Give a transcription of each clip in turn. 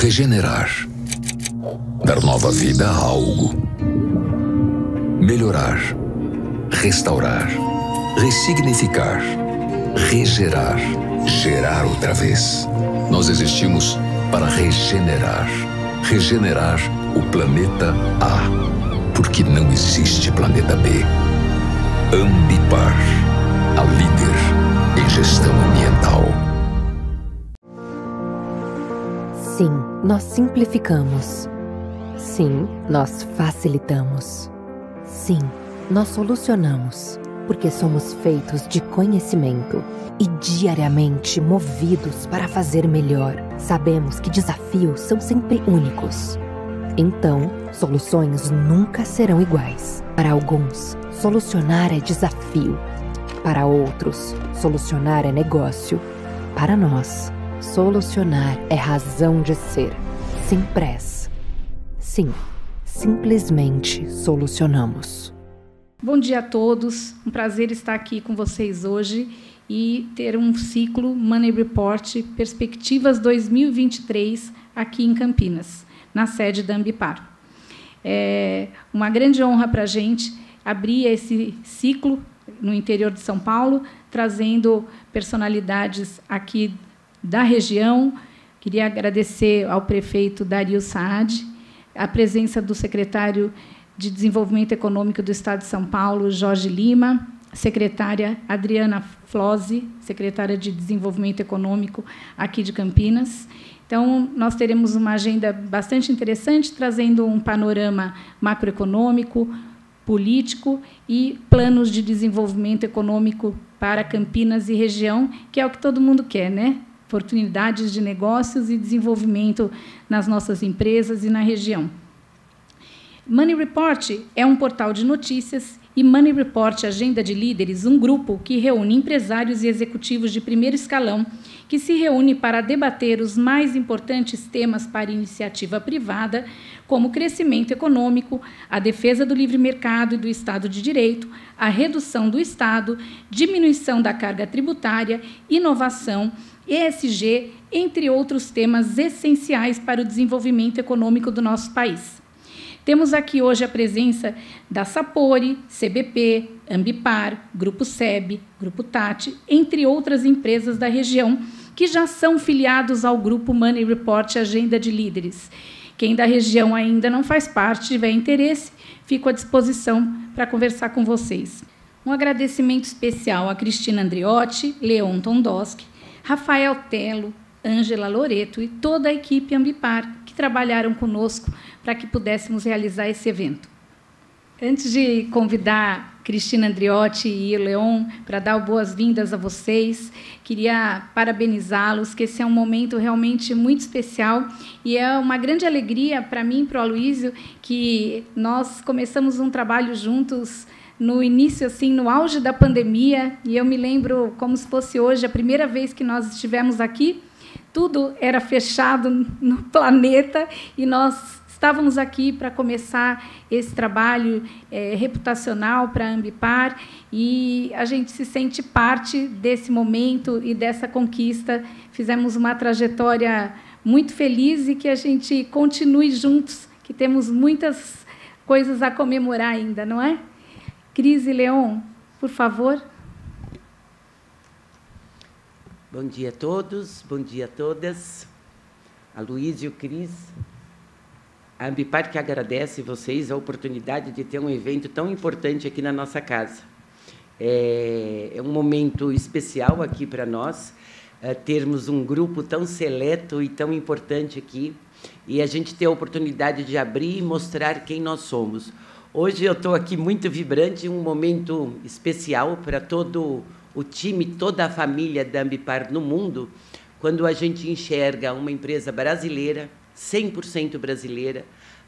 Regenerar. Dar nova vida a algo. Melhorar. Restaurar. Ressignificar. Regerar. Gerar outra vez. Nós existimos para regenerar. Regenerar o planeta A. Porque não existe planeta B. Ambipar. A líder em gestão ambiental. Sim, nós simplificamos. Sim, nós facilitamos. Sim, nós solucionamos, porque somos feitos de conhecimento e diariamente movidos para fazer melhor. Sabemos que desafios são sempre únicos. Então, soluções nunca serão iguais. Para alguns, solucionar é desafio. Para outros, solucionar é negócio. Para nós, solucionar é razão de ser. Simpress. Sim, simplesmente solucionamos. Bom dia a todos. Um prazer estar aqui com vocês hoje e ter um ciclo Money Report Perspectivas 2023 aqui em Campinas, na sede da Ambipar. É uma grande honra para a gente abrir esse ciclo no interior de São Paulo, trazendo personalidades aqui da região. Queria agradecer ao prefeito Dario Saad, a presença do secretário de Desenvolvimento Econômico do Estado de São Paulo, Jorge Lima, secretária Adriana Flose, secretária de Desenvolvimento Econômico aqui de Campinas. Então, nós teremos uma agenda bastante interessante, trazendo um panorama macroeconômico, político e planos de desenvolvimento econômico para Campinas e região, que é o que todo mundo quer, né? Oportunidades de negócios e desenvolvimento nas nossas empresas e na região. Money Report é um portal de notícias e Money Report Agenda de Líderes, um grupo que reúne empresários e executivos de primeiro escalão que se reúne para debater os mais importantes temas para iniciativa privada, como crescimento econômico, a defesa do livre mercado e do Estado de Direito, a redução do Estado, diminuição da carga tributária, inovação, ESG, entre outros temas essenciais para o desenvolvimento econômico do nosso país. Temos aqui hoje a presença da Sapori, CBP, Ambipar, Grupo SEB, Grupo Tati, entre outras empresas da região que já são filiados ao Grupo Money Report Agenda de Líderes. Quem da região ainda não faz parte, tiver interesse, fico à disposição para conversar com vocês. Um agradecimento especial a Cristina Andriotti, Leon Tondoski, Rafael Telo, Ângela Loreto e toda a equipe Ambipar, que trabalharam conosco para que pudéssemos realizar esse evento. Antes de convidar Cristina Andriotti e Leon para dar boas-vindas a vocês, queria parabenizá-los, que esse é um momento realmente muito especial e é uma grande alegria para mim e para o Aloysio, que nós começamos um trabalho juntos no início, assim, no auge da pandemia, e eu me lembro como se fosse hoje, a primeira vez que nós estivemos aqui, tudo era fechado no planeta, e nós estávamos aqui para começar esse trabalho reputacional para a Ambipar, e a gente se sente parte desse momento e dessa conquista. Fizemos uma trajetória muito feliz e que a gente continue juntos, que temos muitas coisas a comemorar ainda, não é? Cris e Leon, por favor. Bom dia a todos, bom dia a todas. Aloysio, Cris. A Ambipar que agradece vocês a oportunidade de ter um evento tão importante aqui na nossa casa. É um momento especial aqui para nós, termos um grupo tão seleto e tão importante aqui, e a gente ter a oportunidade de abrir e mostrar quem nós somos. Hoje eu estou aqui muito vibrante, um momento especial para todo o time, toda a família da Ambipar no mundo, quando a gente enxerga uma empresa brasileira, 100% brasileira,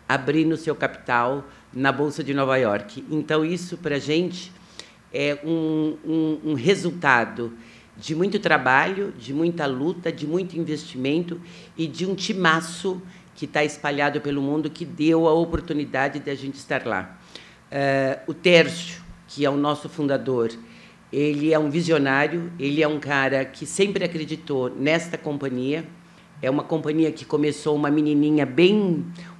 abrindo seu capital na Bolsa de Nova York. Então, isso, para a gente, é um resultado de muito trabalho, de muita luta, de muito investimento e de um timaço que está espalhado pelo mundo, que deu a oportunidade de a gente estar lá. O Tércio, que é o nosso fundador, ele é um visionário, ele é um cara que sempre acreditou nesta companhia, É uma companhia que começou uma menininha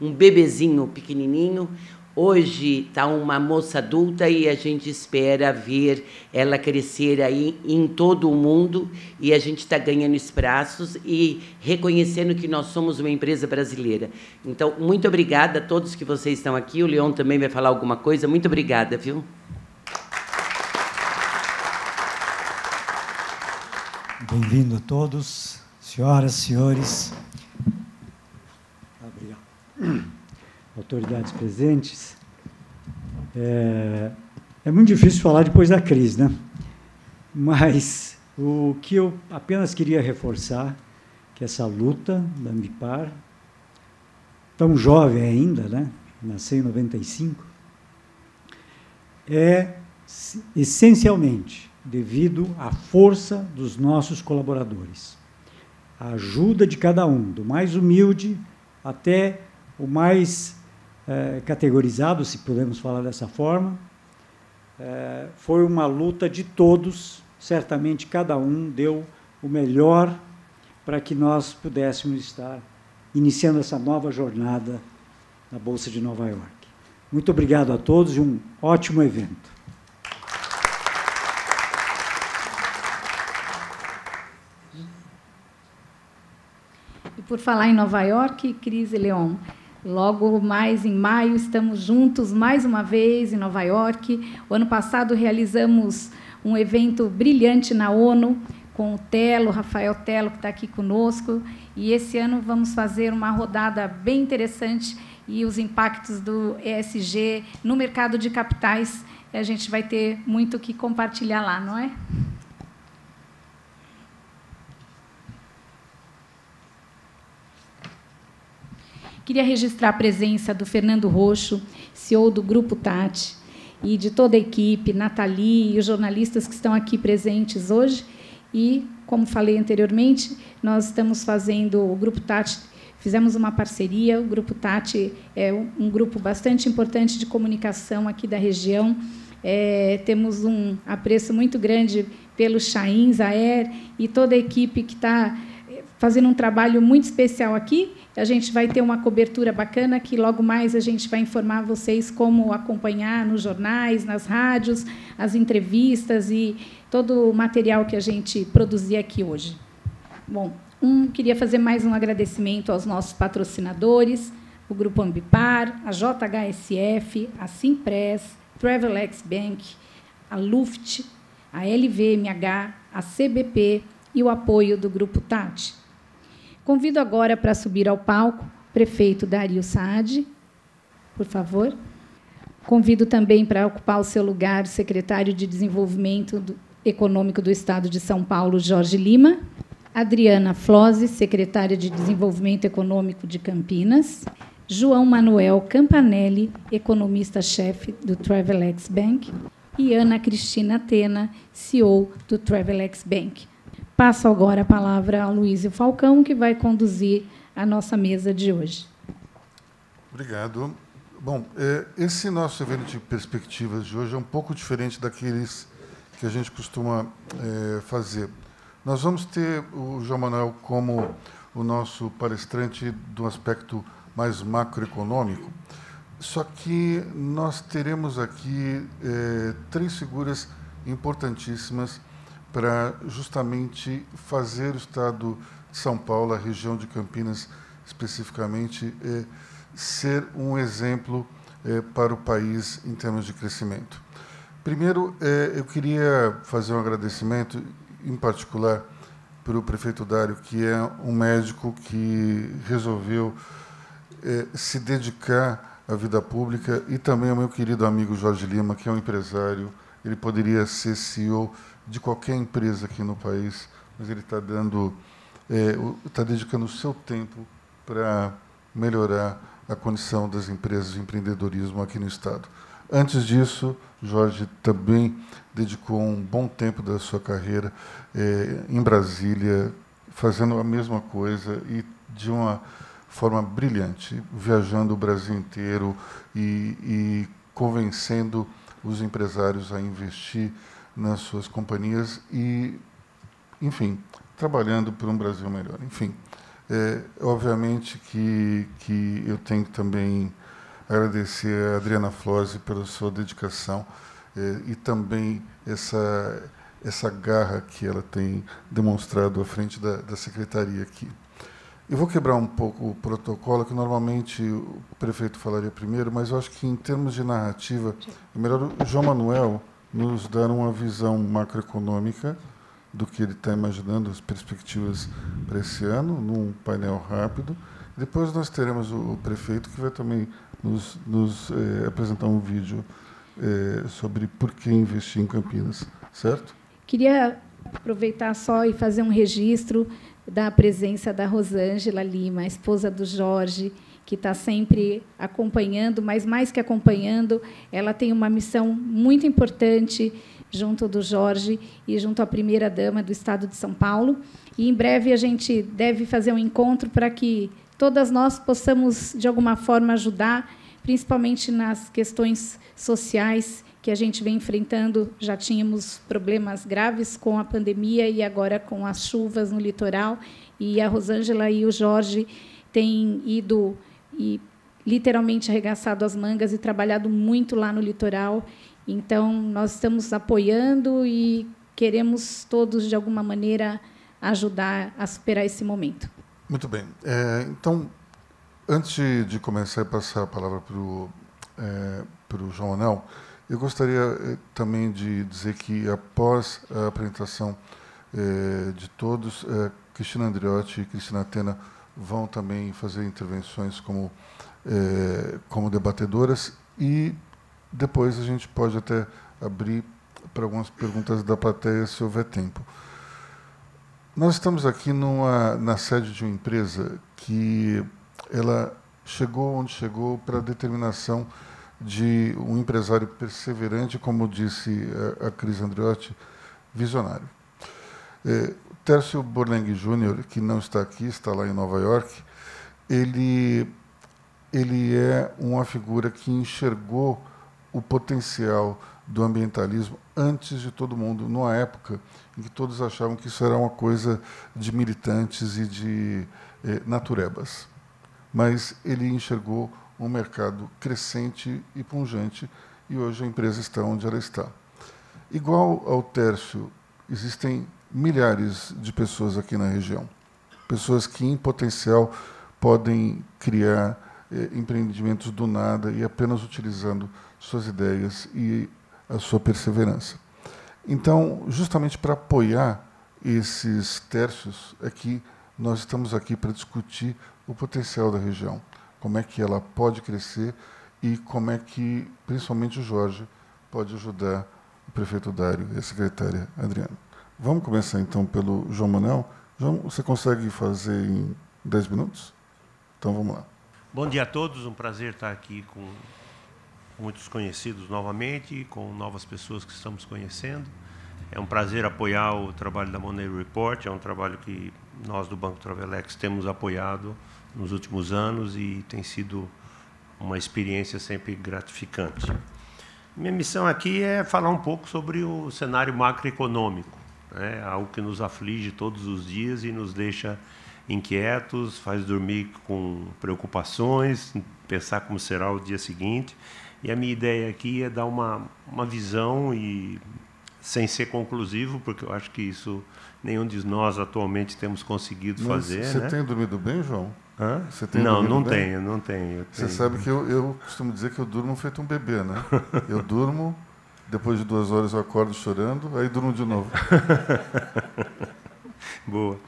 um bebezinho pequenininho. Hoje está uma moça adulta e a gente espera ver ela crescer aí em todo o mundo, e a gente está ganhando espaços e reconhecendo que nós somos uma empresa brasileira. Então, muito obrigada a todos que vocês estão aqui. O Leon também vai falar alguma coisa. Muito obrigada, viu? Bem-vindo a todos, senhoras, senhores. Obrigado. Autoridades presentes. É muito difícil falar depois da crise, né? Mas o que eu apenas queria reforçar, que essa luta da Ambipar, tão jovem ainda, né? Nasceu em 95, é essencialmente devido à força dos nossos colaboradores. A ajuda de cada um, do mais humilde até o mais categorizado, se podemos falar dessa forma. Foi uma luta de todos, certamente cada um deu o melhor para que nós pudéssemos estar iniciando essa nova jornada na Bolsa de Nova York. Muito obrigado a todos e um ótimo evento. E por falar em Nova York, Cris e Leon, logo mais em maio estamos juntos mais uma vez em Nova York. O ano passado realizamos um evento brilhante na ONU com o Telo, Rafael Telo, que está aqui conosco, e esse ano vamos fazer uma rodada bem interessante e os impactos do ESG no mercado de capitais. A gente vai ter muito o que compartilhar lá, não é? Queria registrar a presença do Fernando Roxo, CEO do Grupo Tati, e de toda a equipe, Nathalie e os jornalistas que estão aqui presentes hoje. E, como falei anteriormente, nós estamos fazendo o Grupo Tati, fizemos uma parceria. O Grupo Tati é um grupo bastante importante de comunicação aqui da região. Temos um apreço muito grande pelo Chain, Zaer e toda a equipe que está fazendo um trabalho muito especial aqui. A gente vai ter uma cobertura bacana, que logo mais a gente vai informar vocês como acompanhar nos jornais, nas rádios, as entrevistas e todo o material que a gente produzir aqui hoje. Bom, queria fazer mais um agradecimento aos nossos patrocinadores, o Grupo Ambipar, a JHSF, a Simpress, Travelex Bank, a Luft, a LVMH, a CBP e o apoio do Grupo Tati. Convido agora para subir ao palco o prefeito Dario Saad, por favor. Convido também para ocupar o seu lugar o secretário de Desenvolvimento Econômico do Estado de São Paulo, Jorge Lima, Adriana Flose, secretária de Desenvolvimento Econômico de Campinas, João Manuel Campanelli, economista-chefe do Travelex Bank, e Ana Cristina Atena, CEO do Travelex Bank. Passo agora a palavra ao Luísio Falcão, que vai conduzir a nossa mesa de hoje. Obrigado. Bom, esse nosso evento de perspectivas de hoje é um pouco diferente daqueles que a gente costuma fazer. Nós vamos ter o João Manuel como o nosso palestrante do aspecto mais macroeconômico, só que nós teremos aqui 3 figuras importantíssimas para justamente fazer o Estado de São Paulo, a região de Campinas especificamente, ser um exemplo para o país em termos de crescimento. Primeiro, eu queria fazer um agradecimento, em particular, para o prefeito Dário, que é um médico que resolveu se dedicar à vida pública, e também ao meu querido amigo Jorge Lima, que é um empresário. Ele poderia ser CEO de qualquer empresa aqui no país, mas ele está dedicando o seu tempo para melhorar a condição das empresas de empreendedorismo aqui no Estado. Antes disso, Jorge também dedicou um bom tempo da sua carreira em Brasília, fazendo a mesma coisa e de uma forma brilhante, viajando o Brasil inteiro e convencendo os empresários a investir nas suas companhias e, enfim, trabalhando por um Brasil melhor. Enfim, Obviamente que eu tenho que também agradecer a Adriana Flose pela sua dedicação e também essa garra que ela tem demonstrado à frente da secretaria aqui. Eu vou quebrar um pouco o protocolo, que normalmente o prefeito falaria primeiro, mas eu acho que, em termos de narrativa, é melhor o João Manuel nos dar uma visão macroeconômica do que ele está imaginando, as perspectivas para esse ano, num painel rápido. Depois nós teremos o prefeito, que vai também nos apresentar um vídeo sobre por que investir em Campinas, certo? Queria aproveitar só e fazer um registro da presença da Rosângela Lima, a esposa do Jorge, que está sempre acompanhando, mas mais que acompanhando, ela tem uma missão muito importante junto do Jorge e junto à primeira-dama do Estado de São Paulo. E, em breve, a gente deve fazer um encontro para que todas nós possamos, de alguma forma, ajudar, principalmente nas questões sociais que a gente vem enfrentando. Já tínhamos problemas graves com a pandemia e agora com as chuvas no litoral. E a Rosângela e o Jorge têm ido e literalmente arregaçado as mangas e trabalhado muito lá no litoral. Então, nós estamos apoiando e queremos todos, de alguma maneira, ajudar a superar esse momento. Muito bem. Então, antes de começar a passar a palavra para o João Manuel, eu gostaria também de dizer que, após a apresentação de todos, Cristina Andriotti e Cristina Atena vão também fazer intervenções como debatedoras, e depois a gente pode até abrir para algumas perguntas da plateia, se houver tempo. Nós estamos aqui na sede de uma empresa que ela chegou onde chegou para a determinação de um empresário perseverante, como disse a Cris Andriotti, visionário. Tércio Borleng Jr., que não está aqui, está lá em Nova York, ele é uma figura que enxergou o potencial do ambientalismo antes de todo mundo, numa época em que todos achavam que isso era uma coisa de militantes e de naturebas. Mas ele enxergou um mercado crescente e pungente, e hoje a empresa está onde ela está. Igual ao Tércio, existem milhares de pessoas aqui na região, pessoas que, em potencial, podem criar empreendimentos do nada e apenas utilizando suas ideias e a sua perseverança. Então, justamente para apoiar esses Tércios, é que nós estamos aqui para discutir o potencial da região, como é que ela pode crescer e como é que, principalmente, o Jorge pode ajudar o prefeito Dário e a secretária Adriana. Vamos começar, então, pelo João Manuel. João, você consegue fazer em 10 minutos? Então, vamos lá. Bom dia a todos, um prazer estar aqui com muitos conhecidos novamente, com novas pessoas que estamos conhecendo. É um prazer apoiar o trabalho da Money Report, é um trabalho que nós do Banco Travelex temos apoiado nos últimos anos e tem sido uma experiência sempre gratificante. Minha missão aqui é falar um pouco sobre o cenário macroeconômico, né? Algo que nos aflige todos os dias e nos deixa inquietos, faz dormir com preocupações, pensar como será o dia seguinte. E a minha ideia aqui é dar uma visão, e sem ser conclusivo, porque eu acho que isso nenhum de nós atualmente temos conseguido fazer. Você, né? tem dormido bem, João? Hã? Você tem não bem? tenho. Você sabe que eu costumo dizer que eu durmo feito um bebê, né? Eu durmo, depois de 2 horas eu acordo chorando, aí durmo de novo. Boa.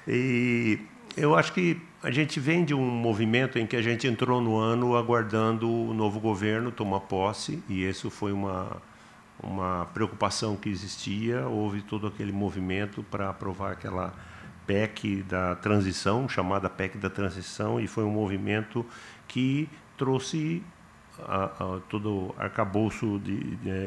E eu acho que a gente vem de um movimento em que a gente entrou no ano aguardando o novo governo tomar posse, e isso foi uma preocupação que existia. Houve todo aquele movimento para aprovar aquela PEC da transição, chamada PEC da transição, e foi um movimento que trouxe todo o arcabouço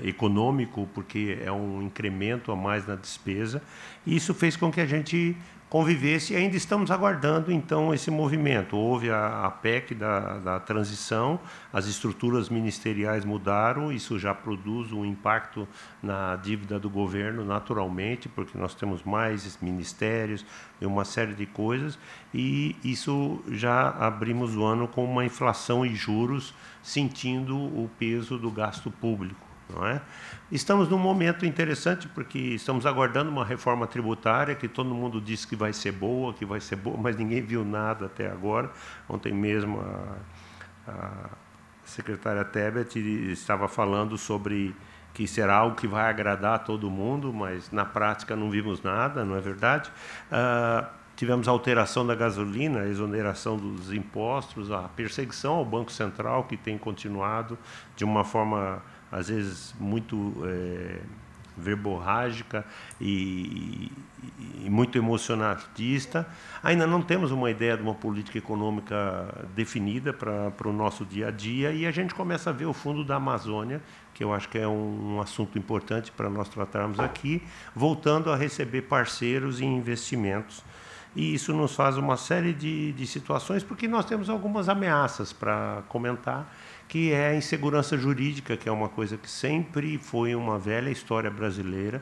econômico, porque é um incremento a mais na despesa, e isso fez com que a gente convivesse, e ainda estamos aguardando, então, esse movimento. Houve a PEC da transição, as estruturas ministeriais mudaram, isso já produz um impacto na dívida do governo, naturalmente, porque nós temos mais ministérios e uma série de coisas, e isso já abrimos o ano com uma inflação e juros, sentindo o peso do gasto público. Não é? Estamos num momento interessante porque estamos aguardando uma reforma tributária que todo mundo disse que vai ser boa, mas ninguém viu nada até agora. Ontem mesmo a secretária Tebet estava falando sobre que será algo que vai agradar a todo mundo, mas na prática não vimos nada, não é verdade? Tivemos a alteração da gasolina, a exoneração dos impostos, a perseguição ao Banco Central, que tem continuado de uma forma, às vezes, muito verborrágica e muito emocionalista. Ainda não temos uma ideia de uma política econômica definida para o nosso dia a dia, e a gente começa a ver o fundo da Amazônia, que eu acho que é um assunto importante para nós tratarmos aqui, voltando a receber parceiros e investimentos. E isso nos faz uma série de situações, porque nós temos algumas ameaças para comentar, que é a insegurança jurídica, que é uma coisa que sempre foi uma velha história brasileira,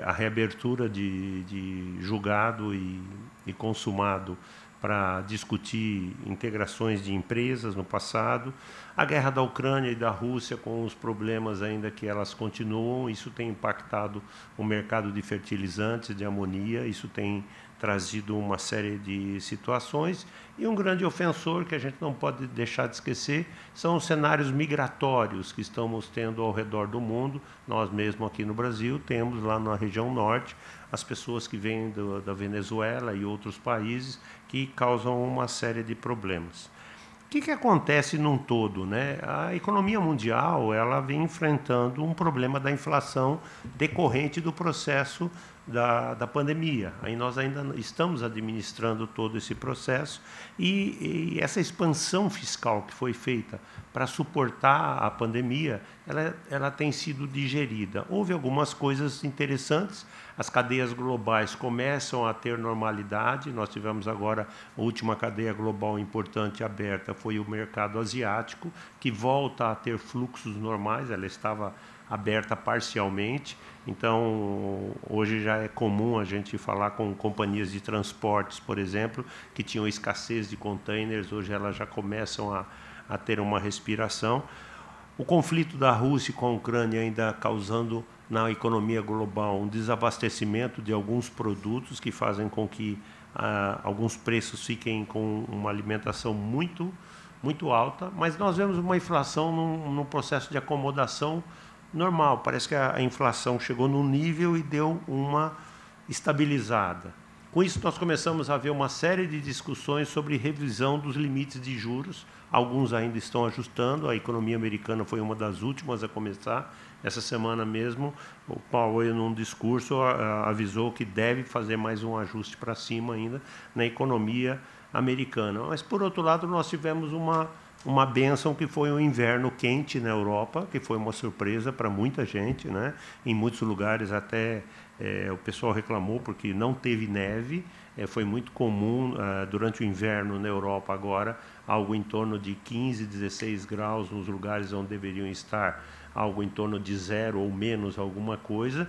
a reabertura de julgado e consumado para discutir integrações de empresas no passado, a guerra da Ucrânia e da Rússia com os problemas ainda que elas continuam, isso tem impactado o mercado de fertilizantes, de amonia, isso tem trazido uma série de situações, e um grande ofensor que a gente não pode deixar de esquecer são os cenários migratórios que estamos tendo ao redor do mundo. Nós mesmo aqui no Brasil temos lá na região norte as pessoas que vêm da Venezuela e outros países que causam uma série de problemas. O que acontece num todo, né? A economia mundial ela vem enfrentando um problema da inflação decorrente do processo da pandemia. Aí nós ainda estamos administrando todo esse processo, e essa expansão fiscal que foi feita para suportar a pandemia, ela tem sido digerida. Houve algumas coisas interessantes, as cadeias globais começam a ter normalidade, nós tivemos agora a última cadeia global importante aberta, foi o mercado asiático, que volta a ter fluxos normais, ela estava aberta parcialmente, então hoje já é comum a gente falar com companhias de transportes, por exemplo, que tinham escassez de containers, hoje elas já começam a ter uma respiração. O conflito da Rússia com a Ucrânia ainda causando na economia global um desabastecimento de alguns produtos que fazem com que alguns preços fiquem com uma alimentação muito alta, mas nós vemos uma inflação num processo de acomodação normal. Parece que a inflação chegou num nível e deu uma estabilizada. Com isso, nós começamos a ver uma série de discussões sobre revisão dos limites de juros. Alguns ainda estão ajustando. A economia americana foi uma das últimas a começar. Essa semana mesmo, o Powell, num discurso, avisou que deve fazer mais um ajuste para cima ainda na economia americana. Mas, por outro lado, nós tivemos uma bênção que foi um inverno quente na Europa, que foi uma surpresa para muita gente, né? Em muitos lugares até o pessoal reclamou porque não teve neve. Foi muito comum durante o inverno na Europa agora, algo em torno de 15, 16 graus nos lugares onde deveriam estar, algo em torno de 0 ou menos alguma coisa.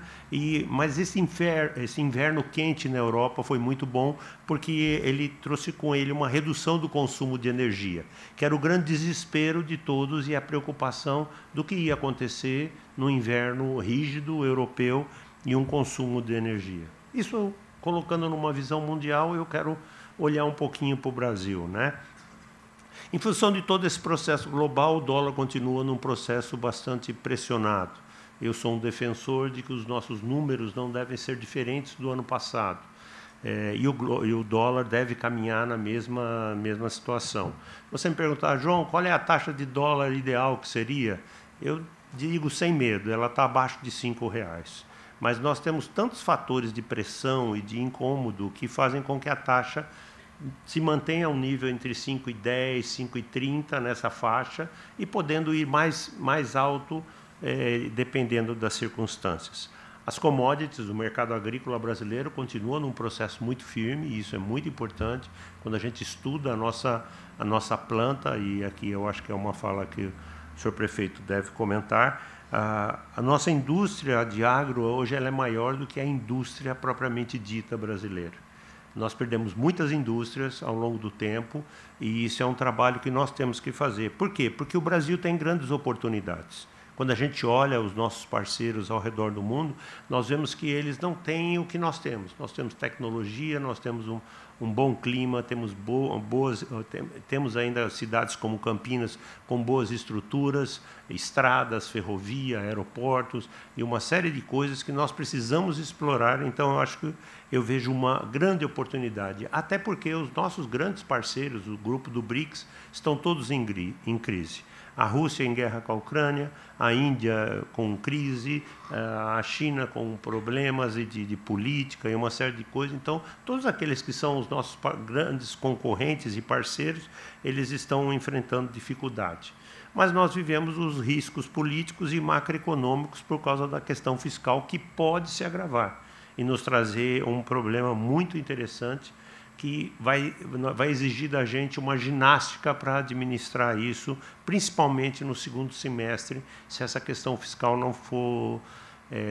Mas esse inverno quente na Europa foi muito bom porque ele trouxe com ele uma redução do consumo de energia, que era o grande desespero de todos e a preocupação do que ia acontecer no inverno rígido europeu e um consumo de energia. Isso, colocando numa visão mundial, eu quero olhar um pouquinho para o Brasil, né? Em função de todo esse processo global, o dólar continua num processo bastante pressionado. Eu sou um defensor de que os nossos números não devem ser diferentes do ano passado. E o dólar deve caminhar na mesma situação. Você me perguntar, João, qual é a taxa de dólar ideal que seria? Eu digo sem medo, ela está abaixo de R$5. Mas nós temos tantos fatores de pressão e de incômodo que fazem com que a taxa se mantenha a um nível entre 5,10, 5,30 nessa faixa, e podendo ir mais alto dependendo das circunstâncias. As commodities, o mercado agrícola brasileiro continua num processo muito firme, e isso é muito importante quando a gente estuda a nossa planta, e aqui eu acho que é uma fala que o senhor prefeito deve comentar. A nossa indústria de agro hoje ela é maior do que a indústria propriamente dita brasileira. Nós perdemos muitas indústrias ao longo do tempo, e isso é um trabalho que nós temos que fazer. Por quê? Porque o Brasil tem grandes oportunidades. Quando a gente olha os nossos parceiros ao redor do mundo, nós vemos que eles não têm o que nós temos. Nós temos tecnologia, nós temos um bom clima, temos ainda cidades como Campinas com boas estruturas, estradas, ferrovia, aeroportos e uma série de coisas que nós precisamos explorar. Então, eu acho que eu vejo uma grande oportunidade, até porque os nossos grandes parceiros, o grupo do BRICS, estão todos em crise. A Rússia em guerra com a Ucrânia, a Índia com crise, a China com problemas de política e uma série de coisas. Então, todos aqueles que são os nossos grandes concorrentes e parceiros, eles estão enfrentando dificuldade. Mas nós vivemos os riscos políticos e macroeconômicos por causa da questão fiscal, que pode se agravar e nos trazer um problema muito interessante, que vai exigir da gente uma ginástica para administrar isso, principalmente no segundo semestre, se essa questão fiscal não for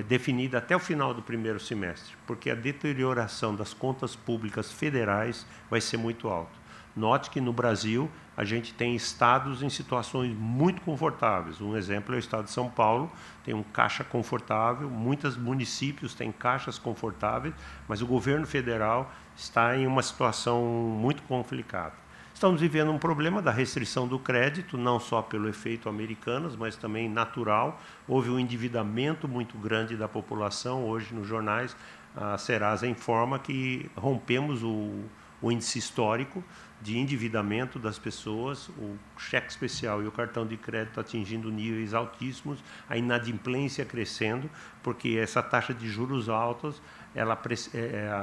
definida até o final do primeiro semestre, porque a deterioração das contas públicas federais vai ser muito alta. Note que no Brasil a gente tem estados em situações muito confortáveis. Um exemplo é o estado de São Paulo, tem um caixa confortável, muitos municípios têm caixas confortáveis, mas o governo federal está em uma situação muito complicada. Estamos vivendo um problema da restrição do crédito, não só pelo efeito Americanas, mas também natural. Houve um endividamento muito grande da população. Hoje, nos jornais, a Serasa informa que rompemos o índice histórico de endividamento das pessoas, o cheque especial e o cartão de crédito atingindo níveis altíssimos, a inadimplência crescendo, porque essa taxa de juros altos,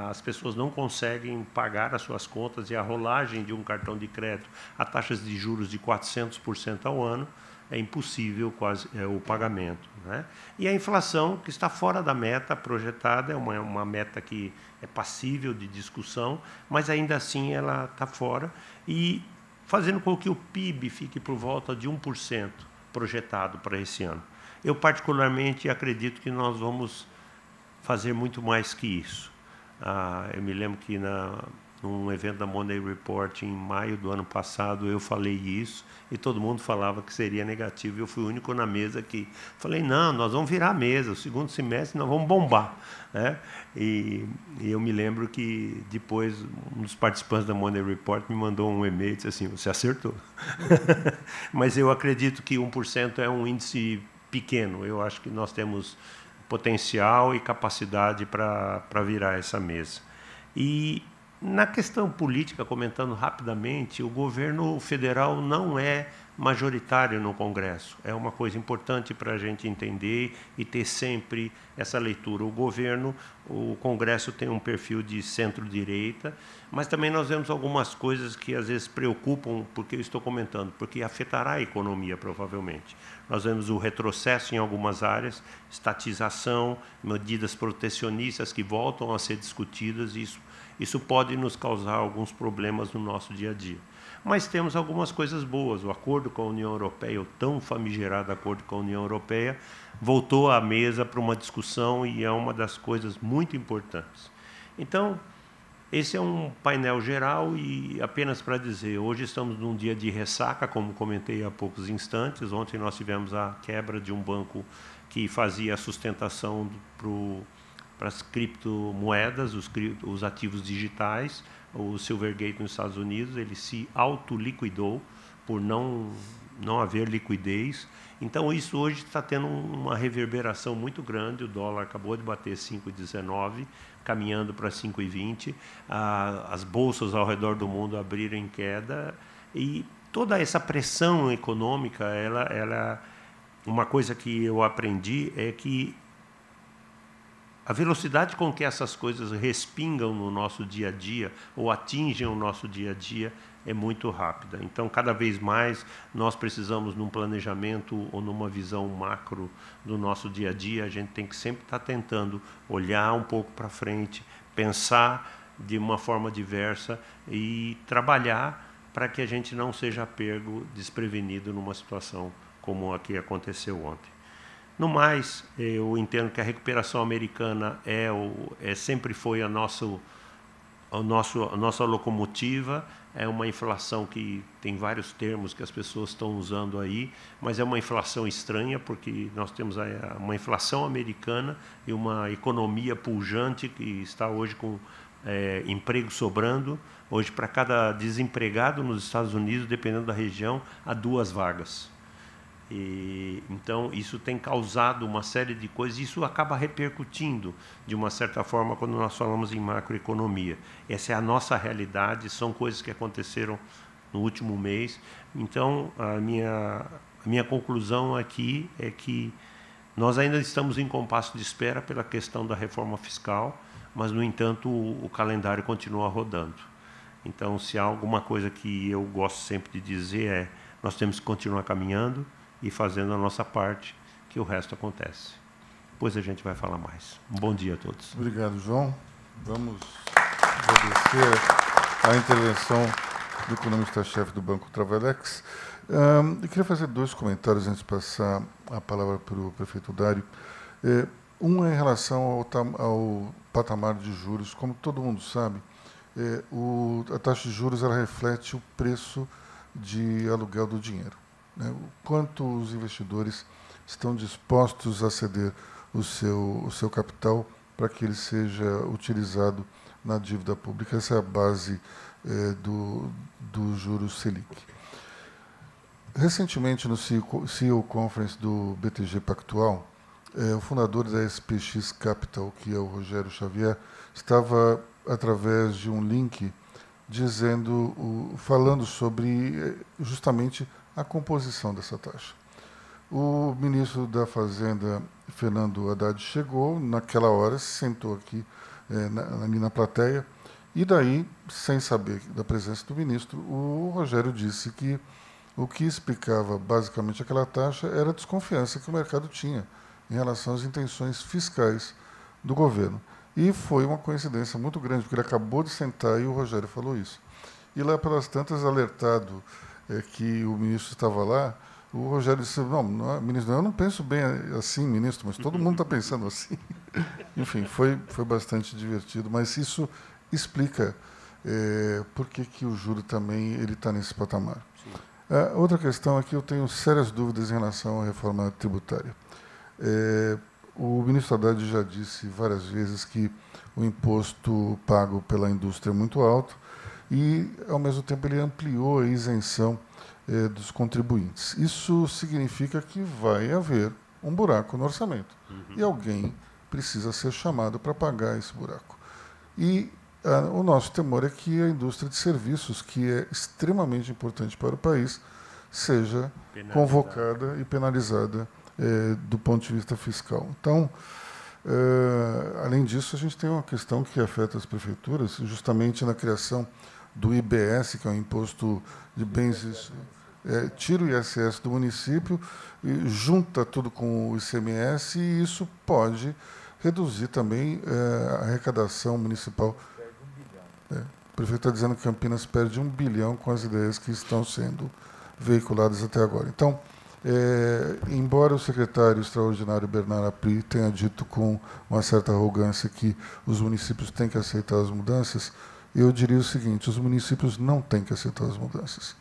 as pessoas não conseguem pagar as suas contas, e a rolagem de um cartão de crédito a taxas de juros de 400% ao ano, é impossível quase o pagamento, né? E a inflação, que está fora da meta projetada, é uma meta que é passível de discussão, mas ainda assim ela está fora, e fazendo com que o PIB fique por volta de 1% projetado para esse ano. Eu, particularmente, acredito que nós vamos fazer muito mais que isso. Eu me lembro que num evento da Monday Report, em maio do ano passado, eu falei isso, e todo mundo falava que seria negativo. Eu fui o único na mesa que falei, não, nós vamos virar a mesa, o segundo semestre nós vamos bombar, né? E eu me lembro que depois um dos participantes da Monday Report me mandou um e-mail e disse assim, você acertou. Mas eu acredito que 1% é um índice pequeno. Eu acho que nós temos potencial e capacidade para virar essa mesa. E na questão política, comentando rapidamente, o governo federal não é majoritário no Congresso. É uma coisa importante para a gente entender e ter sempre essa leitura. O Congresso tem um perfil de centro-direita, mas também nós vemos algumas coisas que às vezes preocupam, porque eu estou comentando, porque afetará a economia, provavelmente. Nós vemos o retrocesso em algumas áreas, estatização, medidas protecionistas que voltam a ser discutidas, e isso pode nos causar alguns problemas no nosso dia a dia. Mas temos algumas coisas boas. O acordo com a União Europeia, o tão famigerado acordo com a União Europeia, voltou à mesa para uma discussão, e é uma das coisas muito importantes. Então, esse é um painel geral, e apenas para dizer, hoje estamos num dia de ressaca, como comentei há poucos instantes. Ontem nós tivemos a quebra de um banco que fazia a sustentação para as criptomoedas, os ativos digitais. O Silvergate nos Estados Unidos, ele se autoliquidou por não haver liquidez. Então, isso hoje está tendo uma reverberação muito grande. O dólar acabou de bater 5,19, caminhando para 5,20. As bolsas ao redor do mundo abriram em queda. E toda essa pressão econômica, uma coisa que eu aprendi é que a velocidade com que essas coisas respingam no nosso dia a dia ou atingem o nosso dia a dia é muito rápida. Então, cada vez mais, nós precisamos, num planejamento ou numa visão macro do nosso dia a dia, a gente tem que sempre estar tentando olhar um pouco para frente, pensar de uma forma diversa e trabalhar para que a gente não seja pego desprevenido numa situação como a que aconteceu ontem. No mais, eu entendo que a recuperação americana sempre foi a nossa locomotiva. É uma inflação que tem vários termos que as pessoas estão usando aí, mas é uma inflação estranha, porque nós temos uma inflação americana e uma economia pujante que está hoje com emprego sobrando. Hoje, para cada desempregado nos Estados Unidos, dependendo da região, há 2 vagas. Então, isso tem causado uma série de coisas, e isso acaba repercutindo, de uma certa forma, quando nós falamos em macroeconomia. Essa é a nossa realidade, são coisas que aconteceram no último mês. Então, a minha conclusão aqui é que nós ainda estamos em compasso de espera pela questão da reforma fiscal, mas, no entanto, o calendário continua rodando. Então, se há alguma coisa que eu gosto sempre de dizer nós temos que continuar caminhando e fazendo a nossa parte, que o resto acontece. Depois a gente vai falar mais. Um bom dia a todos. Obrigado, João. Vamos agradecer a intervenção do economista-chefe do Banco Travelex. Eu queria fazer 2 comentários antes de passar a palavra para o prefeito Dário. Um é em relação ao patamar de juros. Como todo mundo sabe, a taxa de juros ela reflete o preço de aluguel do dinheiro. O quanto os investidores estão dispostos a ceder o seu capital para que ele seja utilizado na dívida pública. Essa é a base do juros Selic. Recentemente, no CEO Conference do BTG Pactual, o fundador da SPX Capital, que é o Rogério Xavier, estava, através de um link, falando sobre justamente a composição dessa taxa. O ministro da Fazenda, Fernando Haddad, chegou naquela hora, se sentou aqui na plateia, e daí, sem saber da presença do ministro, o Rogério disse que o que explicava basicamente aquela taxa era a desconfiança que o mercado tinha em relação às intenções fiscais do governo. E foi uma coincidência muito grande, porque ele acabou de sentar e o Rogério falou isso. E lá pelas tantas, alertado que o ministro estava lá, o Rogério disse, não, ministro, eu não penso bem assim, ministro, mas todo mundo está pensando assim. Enfim, foi bastante divertido, mas isso explica por que o juro também está nesse patamar. Outra questão é que eu tenho sérias dúvidas em relação à reforma tributária. O ministro Haddad já disse várias vezes que o imposto pago pela indústria é muito alto, e, ao mesmo tempo, ele ampliou a isenção dos contribuintes. Isso significa que vai haver um buraco no orçamento. E alguém precisa ser chamado para pagar esse buraco. E o nosso temor é que a indústria de serviços, que é extremamente importante para o país, seja convocada e penalizada do ponto de vista fiscal. Então, além disso, a gente tem uma questão que afeta as prefeituras, justamente na criação do IBS, que é um imposto de bens, tira o ISS do município, e junta tudo com o ICMS, e isso pode reduzir também a arrecadação municipal. O prefeito está dizendo que Campinas perde 1 bilhão com as ideias que estão sendo veiculadas até agora. Então, embora o secretário extraordinário Bernard Apri tenha dito com uma certa arrogância que os municípios têm que aceitar as mudanças, eu diria o seguinte, os municípios não têm que aceitar as mudanças.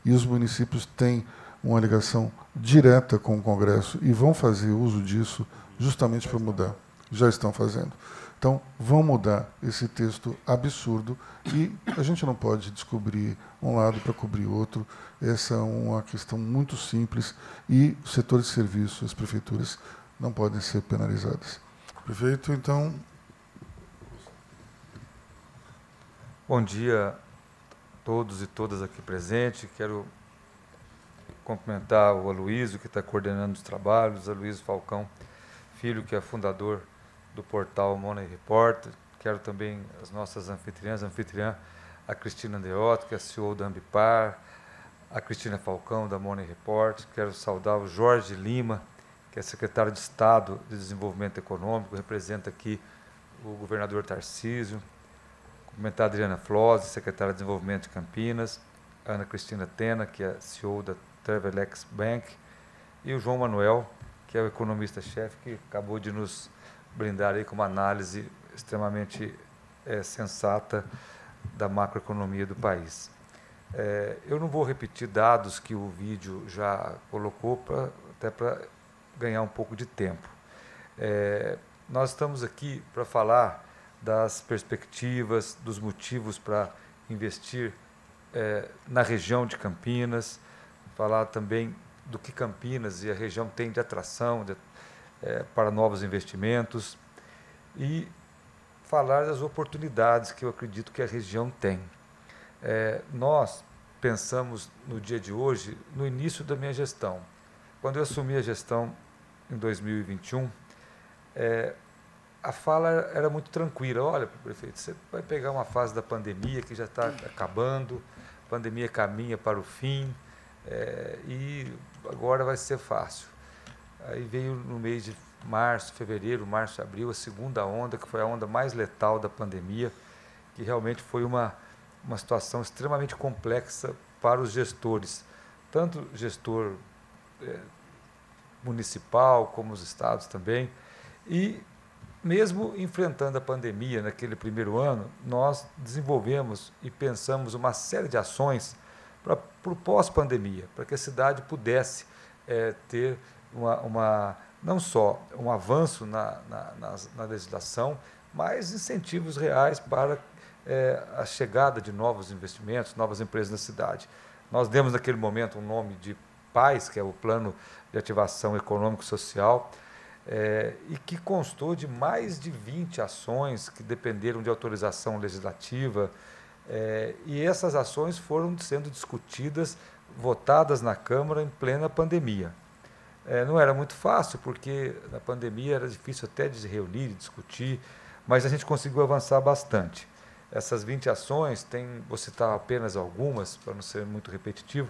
E os municípios têm uma ligação direta com o Congresso e vão fazer uso disso justamente para mudar. Já estão fazendo. Então, vão mudar esse texto absurdo e a gente não pode descobrir um lado para cobrir outro. Essa é uma questão muito simples e o setor de serviços, as prefeituras, não podem ser penalizadas. Prefeito, então... Bom dia a todos e todas aqui presentes. Quero cumprimentar o Aloysio, que está coordenando os trabalhos, Aloysio Falcão Filho, que é fundador do portal Money Report. Quero também as nossas anfitriã, a Cristina Andreotti, que é a CEO da Ambipar, a Cristina Falcão, da Money Report. Quero saudar o Jorge Lima, que é secretário de Estado de Desenvolvimento Econômico, representa aqui o governador Tarcísio. Cumprimentar a Adriana Flose, secretária de Desenvolvimento de Campinas, a Ana Cristina Tena, que é CEO da Travelex Bank, e o João Manuel, que é o economista-chefe, que acabou de nos brindar aí com uma análise extremamente sensata da macroeconomia do país. Eu não vou repetir dados que o vídeo já colocou, até para ganhar um pouco de tempo. Nós estamos aqui para falar das perspectivas, dos motivos para investir na região de Campinas, falar também do que Campinas e a região tem de atração para novos investimentos e falar das oportunidades que eu acredito que a região tem. Nós pensamos no dia de hoje, no início da minha gestão. Quando eu assumi a gestão em 2021, a fala era muito tranquila. Olha, prefeito, você vai pegar uma fase da pandemia que já está acabando, a pandemia caminha para o fim, e agora vai ser fácil. Aí veio no mês de fevereiro, março, abril, a segunda onda, que foi a onda mais letal da pandemia, que realmente foi uma situação extremamente complexa para os gestores, tanto gestor municipal como os estados também. E mesmo enfrentando a pandemia naquele primeiro ano, nós desenvolvemos e pensamos uma série de ações para o pós-pandemia, para que a cidade pudesse ter não só um avanço na legislação, mas incentivos reais para a chegada de novos investimentos, novas empresas na cidade. Nós demos naquele momento um nome de PAES, que é o Plano de Ativação Econômico-Social, e que constou de mais de 20 ações que dependeram de autorização legislativa, e essas ações foram sendo discutidas, votadas na Câmara em plena pandemia. Não era muito fácil, porque na pandemia era difícil até de se reunir, de discutir, mas a gente conseguiu avançar bastante. Essas 20 ações, vou citar apenas algumas, para não ser muito repetitivo.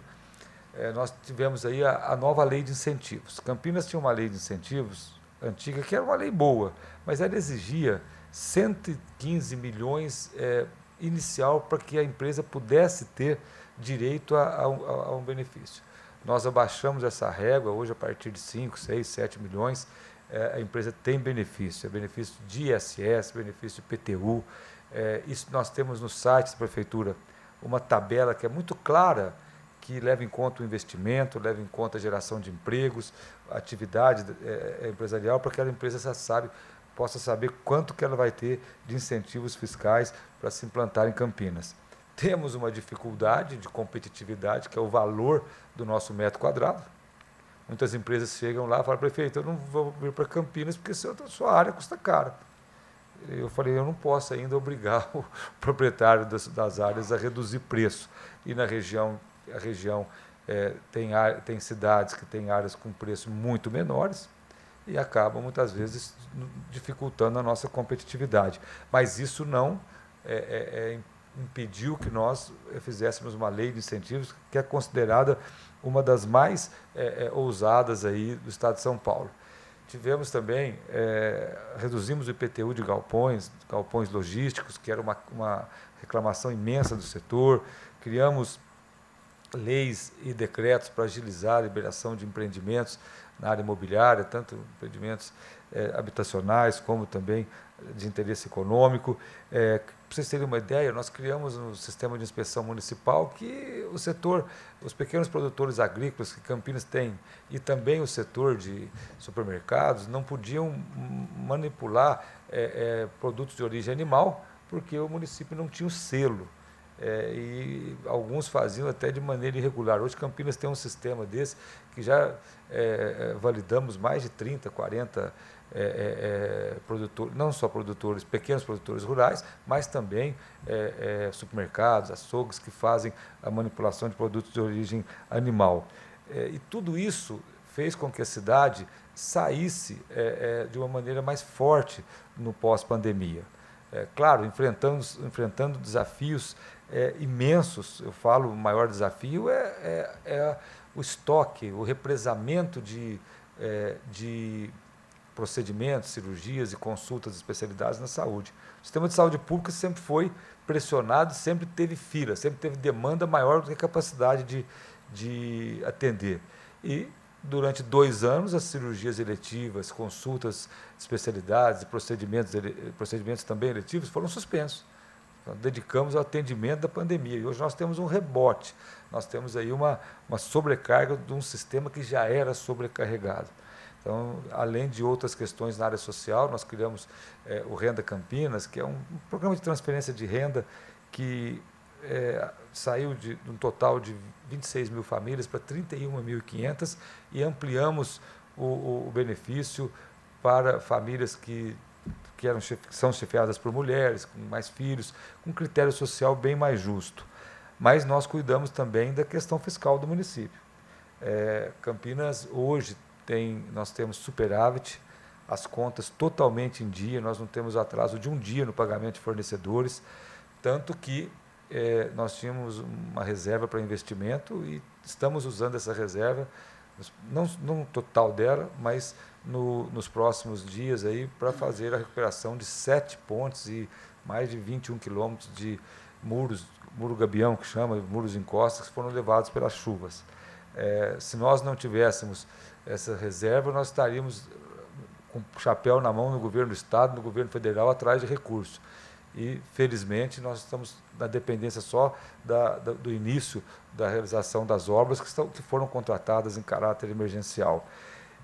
Nós tivemos aí a nova lei de incentivos. Campinas tinha uma lei de incentivos antiga, que era uma lei boa, mas ela exigia 115 milhões inicial para que a empresa pudesse ter direito a um benefício. Nós abaixamos essa régua, hoje a partir de 5, 6, 7 milhões, a empresa tem benefício, benefício de ISS, benefício de PTU. Isso nós temos no site da Prefeitura uma tabela que é muito clara, que leva em conta o investimento, leva em conta a geração de empregos, a atividade empresarial, para que a empresa possa saber quanto que ela vai ter de incentivos fiscais para se implantar em Campinas. Temos uma dificuldade de competitividade, que é o valor do nosso metro quadrado. Muitas empresas chegam lá e falam: prefeito, eu não vou vir para Campinas porque a sua área custa caro. Eu falei: eu não posso ainda obrigar o proprietário das áreas a reduzir preço. E na região, tem cidades que têm áreas com preços muito menores e acabam muitas vezes dificultando a nossa competitividade. Mas isso não impediu que nós fizéssemos uma lei de incentivos que é considerada uma das mais ousadas aí do estado de São Paulo. Tivemos também, reduzimos o IPTU de galpões logísticos, que era uma reclamação imensa do setor. Criamos leis e decretos para agilizar a liberação de empreendimentos na área imobiliária, tanto empreendimentos habitacionais como também de interesse econômico. Para vocês terem uma ideia, nós criamos um sistema de inspeção municipal que o setor, os pequenos produtores agrícolas que Campinas tem e também o setor de supermercados não podiam manipular produtos de origem animal porque o município não tinha o selo. E alguns faziam até de maneira irregular. Hoje Campinas tem um sistema desse que já validamos mais de 30, 40 produtores, não só produtores, pequenos produtores rurais, mas também supermercados, açougues que fazem a manipulação de produtos de origem animal. E tudo isso fez com que a cidade saísse de uma maneira mais forte no pós-pandemia. Claro, enfrentando desafios imensos. Eu falo, o maior desafio é o estoque, o represamento de procedimentos, cirurgias e consultas de especialidades na saúde. O sistema de saúde pública sempre foi pressionado, sempre teve fila, sempre teve demanda maior do que a capacidade de atender. E, durante 2 anos, as cirurgias eletivas, consultas de especialidades e procedimentos também eletivos foram suspensos. Então, dedicamos ao atendimento da pandemia. E hoje nós temos um rebote, nós temos aí uma sobrecarga de um sistema que já era sobrecarregado. Então, além de outras questões na área social, nós criamos o Renda Campinas, que é um programa de transferência de renda que saiu de um total de 26 mil famílias para 31.500 e ampliamos o benefício para famílias que são chefiadas por mulheres, com mais filhos, com critério social bem mais justo. Mas nós cuidamos também da questão fiscal do município. Campinas hoje nós temos superávit, as contas totalmente em dia, nós não temos atraso de um dia no pagamento de fornecedores, tanto que nós tínhamos uma reserva para investimento e estamos usando essa reserva, não no total dela, mas nos próximos dias aí para fazer a recuperação de 7 pontes e mais de 21 quilômetros de muro gabião, que chama, muros encostas, que foram levados pelas chuvas. Se nós não tivéssemos essa reserva, nós estaríamos com o chapéu na mão no governo do Estado, no governo federal, atrás de recursos. E, felizmente, nós estamos na dependência só do início da realização das obras que foram contratadas em caráter emergencial.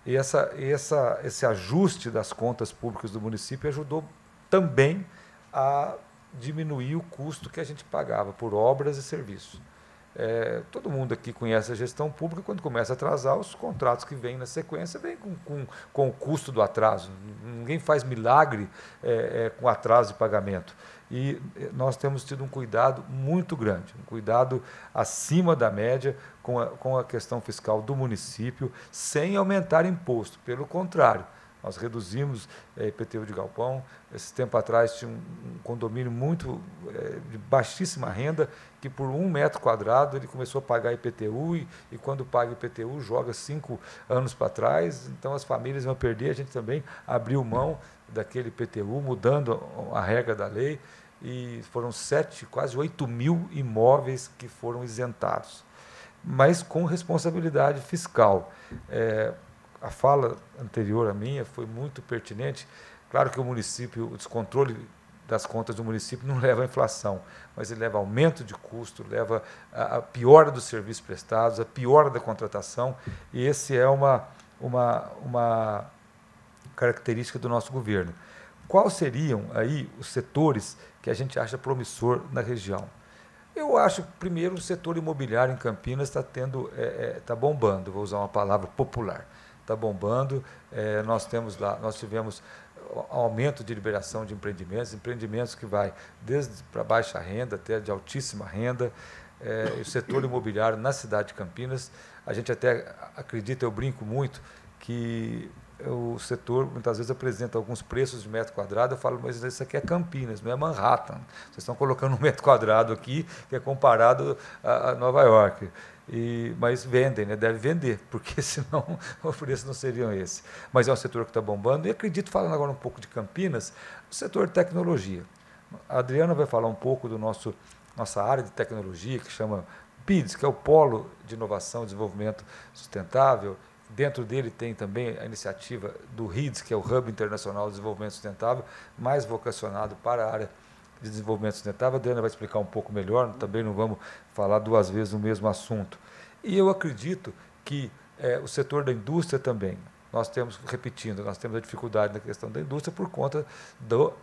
E esse ajuste das contas públicas do município ajudou também a diminuir o custo que a gente pagava por obras e serviços. Todo mundo aqui conhece a gestão pública, quando começa a atrasar, os contratos que vêm na sequência vêm com o custo do atraso. Ninguém faz milagre com atraso de pagamento. E nós temos tido um cuidado muito grande, um cuidado acima da média com a questão fiscal do município, sem aumentar imposto. Pelo contrário, nós reduzimos IPTU de galpão. Esse tempo atrás tinha um condomínio de baixíssima renda, que por 1 metro quadrado ele começou a pagar IPTU e quando paga IPTU joga 5 anos para trás. Então as famílias vão perder. A gente também abriu mão daquele IPTU, mudando a regra da lei, e foram quase 8 mil imóveis que foram isentados, mas com responsabilidade fiscal. A fala anterior à minha foi muito pertinente. Claro que o descontrole das contas do município não leva à inflação, mas ele leva a aumento de custo, leva a piora dos serviços prestados, a piora da contratação, e esse é uma característica do nosso governo. Quais seriam aí os setores que a gente acha promissor na região? Eu acho, primeiro, o setor imobiliário em Campinas está bombando, vou usar uma palavra popular. Está bombando. Nós tivemos aumento de liberação de empreendimentos que vai desde para baixa renda até de altíssima renda. O setor imobiliário na cidade de Campinas, a gente até acredita, eu brinco muito, que o setor muitas vezes apresenta alguns preços de metro quadrado. Eu falo, mas isso aqui é Campinas, não é Manhattan. Vocês estão colocando um metro quadrado aqui que é comparado a Nova York. Mas vendem, né? Deve vender, porque senão o preço não seria esse. Mas é um setor que está bombando. E acredito, falando agora um pouco de Campinas, o setor de tecnologia. A Adriana vai falar um pouco do nossa área de tecnologia, que chama PIDS, que é o Polo de Inovação e Desenvolvimento Sustentável. Dentro dele tem também a iniciativa do RIDS, que é o Hub Internacional de Desenvolvimento Sustentável, mais vocacionado para a área de desenvolvimento sustentável. A Adriana vai explicar um pouco melhor, também não vamos falar 2 vezes o mesmo assunto. E eu acredito que o setor da indústria também, nós temos a dificuldade na questão da indústria por conta do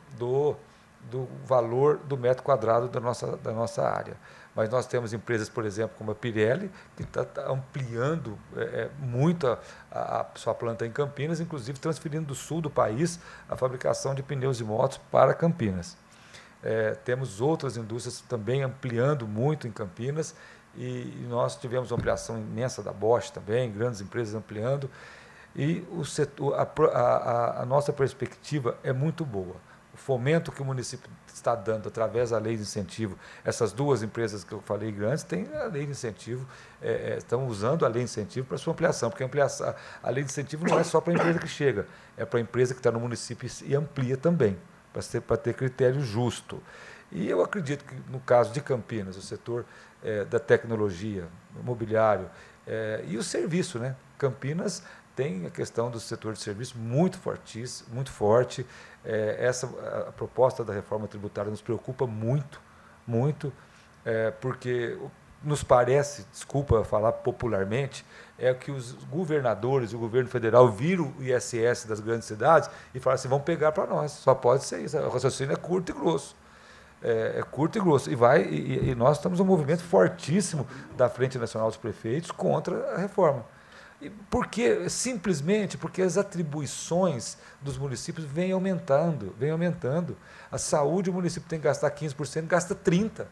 valor do metro quadrado da nossa área. Mas nós temos empresas, por exemplo, como a Pirelli, que está ampliando muito a sua planta em Campinas, inclusive transferindo do sul do país a fabricação de pneus e motos para Campinas. Temos outras indústrias também ampliando muito em Campinas, e nós tivemos uma ampliação imensa da Bosch também, grandes empresas ampliando, e o setor, a nossa perspectiva é muito boa. O fomento que o município está dando através da lei de incentivo, essas duas empresas que eu falei grandes, têm a lei de incentivo, estão usando a lei de incentivo para sua ampliação, porque a lei de incentivo não é só para a empresa que chega, é para a empresa que está no município e amplia também, para ter critério justo. E eu acredito que, no caso de Campinas, o setor da tecnologia, imobiliário e o serviço, né? Campinas tem a questão do setor de serviço muito fortíssimo, muito forte. A proposta da reforma tributária nos preocupa muito, muito, porque nos parece, desculpa falar popularmente, que os governadores, o governo federal viram o ISS das grandes cidades e falaram assim, vamos pegar para nós, só pode ser isso, o raciocínio é curto e grosso. É curto e grosso. E nós estamos um movimento fortíssimo da Frente Nacional dos Prefeitos contra a reforma. Simplesmente porque as atribuições dos municípios vêm aumentando, A saúde, o município tem que gastar 15%, gasta 30%,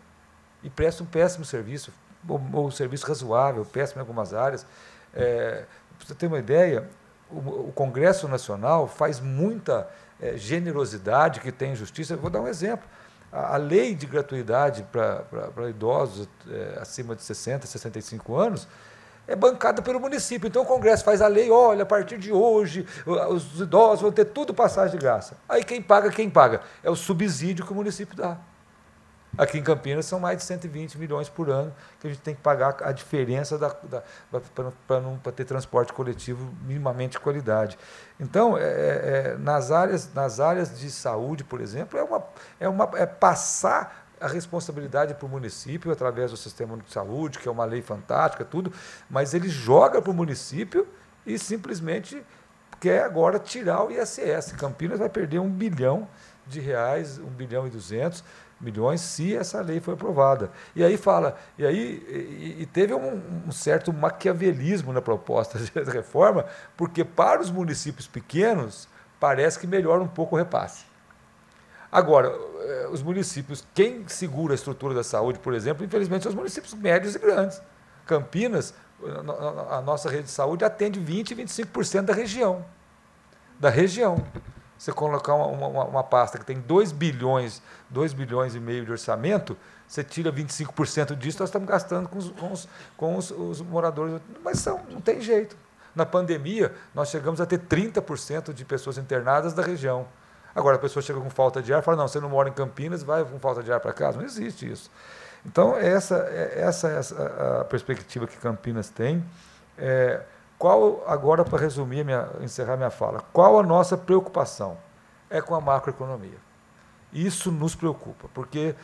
e presta um péssimo serviço, ou um serviço razoável, péssimo em algumas áreas. Para você ter uma ideia, o Congresso Nacional faz muita generosidade que tem justiça. Eu vou dar um exemplo. A lei de gratuidade para idosos acima de 60, 65 anos é bancada pelo município. Então o Congresso faz a lei, olha, a partir de hoje os idosos vão ter tudo passagem de graça. Aí quem paga? É o subsídio que o município dá. Aqui em Campinas são mais de 120 milhões por ano que a gente tem que pagar a diferença para ter transporte coletivo minimamente de qualidade. Então, nas áreas de saúde, por exemplo, é passar a responsabilidade para o município através do Sistema Único de Saúde, que é uma lei fantástica, tudo, mas ele joga para o município e simplesmente quer agora tirar o ISS. Campinas vai perder R$1 bilhão, R$1 bilhão e 200 milhões se essa lei for aprovada. E teve um certo maquiavelismo na proposta de reforma, porque para os municípios pequenos parece que melhora um pouco o repasse. Agora, os municípios, quem segura a estrutura da saúde, por exemplo, infelizmente são os municípios médios e grandes. Campinas, a nossa rede de saúde atende 20%, 25% da região. Você colocar uma pasta que tem 2 bilhões e meio de orçamento, você tira 25% disso, nós estamos gastando com os moradores. Mas não tem jeito. Na pandemia, nós chegamos a ter 30% de pessoas internadas da região. Agora, a pessoa chega com falta de ar e fala, não, você não mora em Campinas, vai com falta de ar para casa. Não existe isso. Então, essa é a perspectiva que Campinas tem. Agora, para resumir, encerrar minha fala, qual a nossa preocupação? É com a macroeconomia. Isso nos preocupa, porque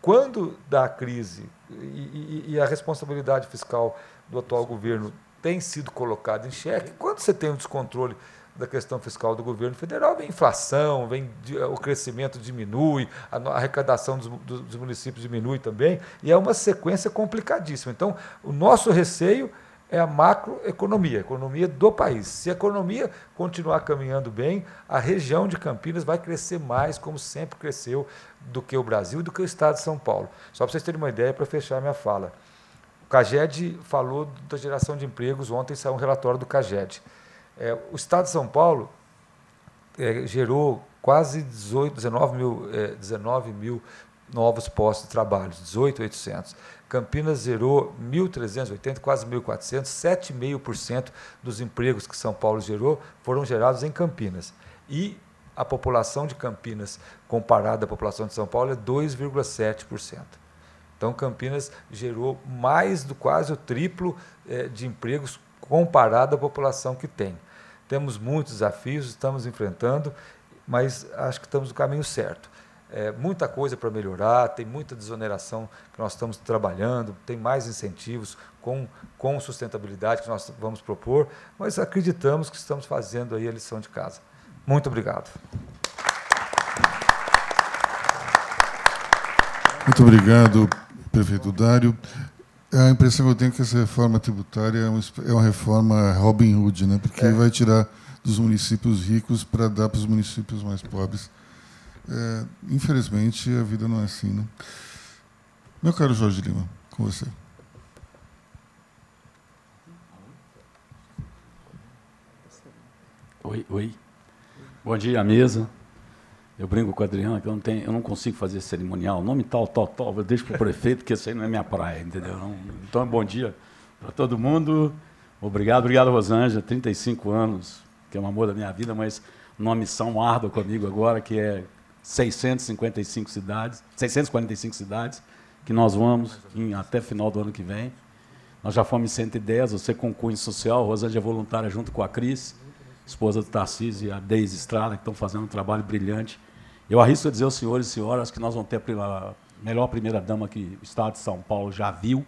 quando dá a crise e a responsabilidade fiscal do atual governo tem sido colocada em xeque, quando você tem um descontrole da questão fiscal do governo federal, vem inflação, o crescimento diminui, a arrecadação dos municípios diminui também, e é uma sequência complicadíssima. Então, o nosso receio é a macroeconomia, a economia do país. Se a economia continuar caminhando bem, a região de Campinas vai crescer mais, como sempre cresceu, do que o Brasil e do que o estado de São Paulo. Só para vocês terem uma ideia, para fechar minha fala. O CAGED falou da geração de empregos, ontem saiu um relatório do CAGED. O estado de São Paulo gerou quase 19 mil novos postos de trabalho, 18.800. Campinas gerou 1.380, quase 1.400, 7,5% dos empregos que São Paulo gerou foram gerados em Campinas. E a população de Campinas, comparada à população de São Paulo, é 2,7%. Então, Campinas gerou quase o triplo de empregos comparado à população que tem. Temos muitos desafios, estamos enfrentando, mas acho que estamos no caminho certo. Muita coisa para melhorar, tem muita desoneração que nós estamos trabalhando, tem mais incentivos com sustentabilidade que nós vamos propor, mas acreditamos que estamos fazendo aí a lição de casa. Muito obrigado. Muito obrigado, prefeito Dário. A impressão que eu tenho é que essa reforma tributária é uma reforma Robin Hood, né? Porque vai tirar dos municípios ricos para dar para os municípios mais pobres. Infelizmente, a vida não é assim, né? Meu caro Jorge Lima, com você. Oi. Bom dia, mesa. Eu brinco com a Adriana que eu não consigo fazer cerimonial. Nome tal, eu deixo para o prefeito, porque isso aí não é minha praia, entendeu? Então, bom dia para todo mundo. Obrigado, Rosângela, 35 anos, que é um amor da minha vida, mas numa missão árdua comigo agora, que é 645 cidades, que nós vamos até final do ano que vem. Nós já fomos em 110, você com cunho social, a Rosângela é voluntária junto com a Cris, esposa do Tarcísio, e a Deise Estrada, que estão fazendo um trabalho brilhante. Eu arrisco a dizer aos senhores e senhoras que nós vamos ter a melhor primeira-dama que o Estado de São Paulo já viu,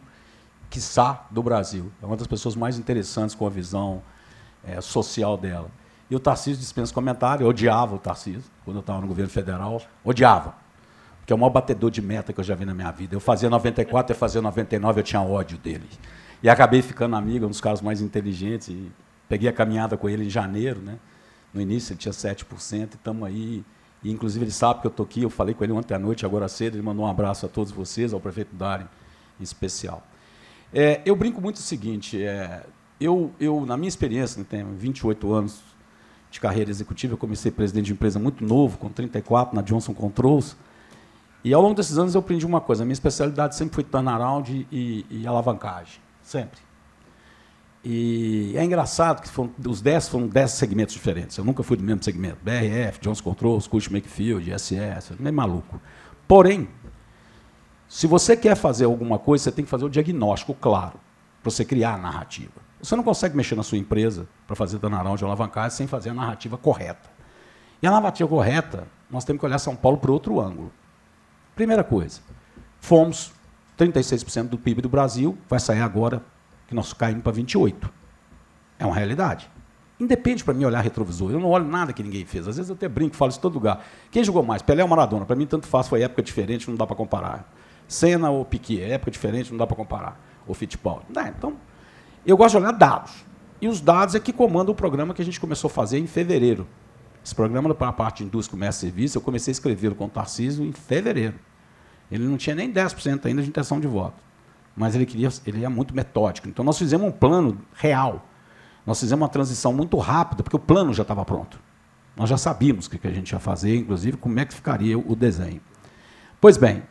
quiçá do Brasil. É uma das pessoas mais interessantes com a visão social dela. E o Tarcísio dispensa comentário, eu odiava o Tarcísio, quando eu estava no governo federal, odiava, porque é o maior batedor de meta que eu já vi na minha vida. Eu fazia 94, eu fazia 99, eu tinha ódio dele. E acabei ficando amigo, um dos caras mais inteligentes, e peguei a caminhada com ele em janeiro, né? No início ele tinha 7%, e estamos aí. E, inclusive, ele sabe que eu estou aqui, eu falei com ele ontem à noite, agora cedo, ele mandou um abraço a todos vocês, ao prefeito Dário em especial. Eu brinco muito o seguinte, eu, na minha experiência, tenho 28 anos de carreira executiva, eu comecei presidente de empresa muito novo, com 34, na Johnson Controls, e ao longo desses anos eu aprendi uma coisa, a minha especialidade sempre foi turnaround e alavancagem, sempre. E é engraçado que os 10 foram 10 segmentos diferentes. Eu nunca fui do mesmo segmento. BRF, Johnson Controls, Cushman & Wakefield, SS, nem maluco. Porém, se você quer fazer alguma coisa, você tem que fazer o diagnóstico claro, para você criar a narrativa. Você não consegue mexer na sua empresa para fazer turnaround ou alavancagem sem fazer a narrativa correta. E a narrativa correta, nós temos que olhar São Paulo por outro ângulo. Primeira coisa, fomos 36% do PIB do Brasil, vai sair agora que nós caímos para 28%. É uma realidade. Independe para mim olhar retrovisor. Eu não olho nada que ninguém fez. Às vezes eu até brinco, falo isso em todo lugar. Quem jogou mais? Pelé ou Maradona? Para mim, tanto faz, foi época diferente, não dá para comparar. Senna ou Piquet? Época diferente, não dá para comparar. Ou Fittipaldi? Então, eu gosto de olhar dados. E os dados é que comandam o programa que a gente começou a fazer em fevereiro. Esse programa, para a parte de indústria, comércio e serviço, eu comecei a escrevê-lo com o Tarcísio em fevereiro. Ele não tinha nem 10% ainda de intenção de voto. Mas ele é muito metódico. Então, nós fizemos um plano real. Nós fizemos uma transição muito rápida, porque o plano já estava pronto. Nós já sabíamos o que a gente ia fazer, inclusive, como é que ficaria o desenho. Pois bem,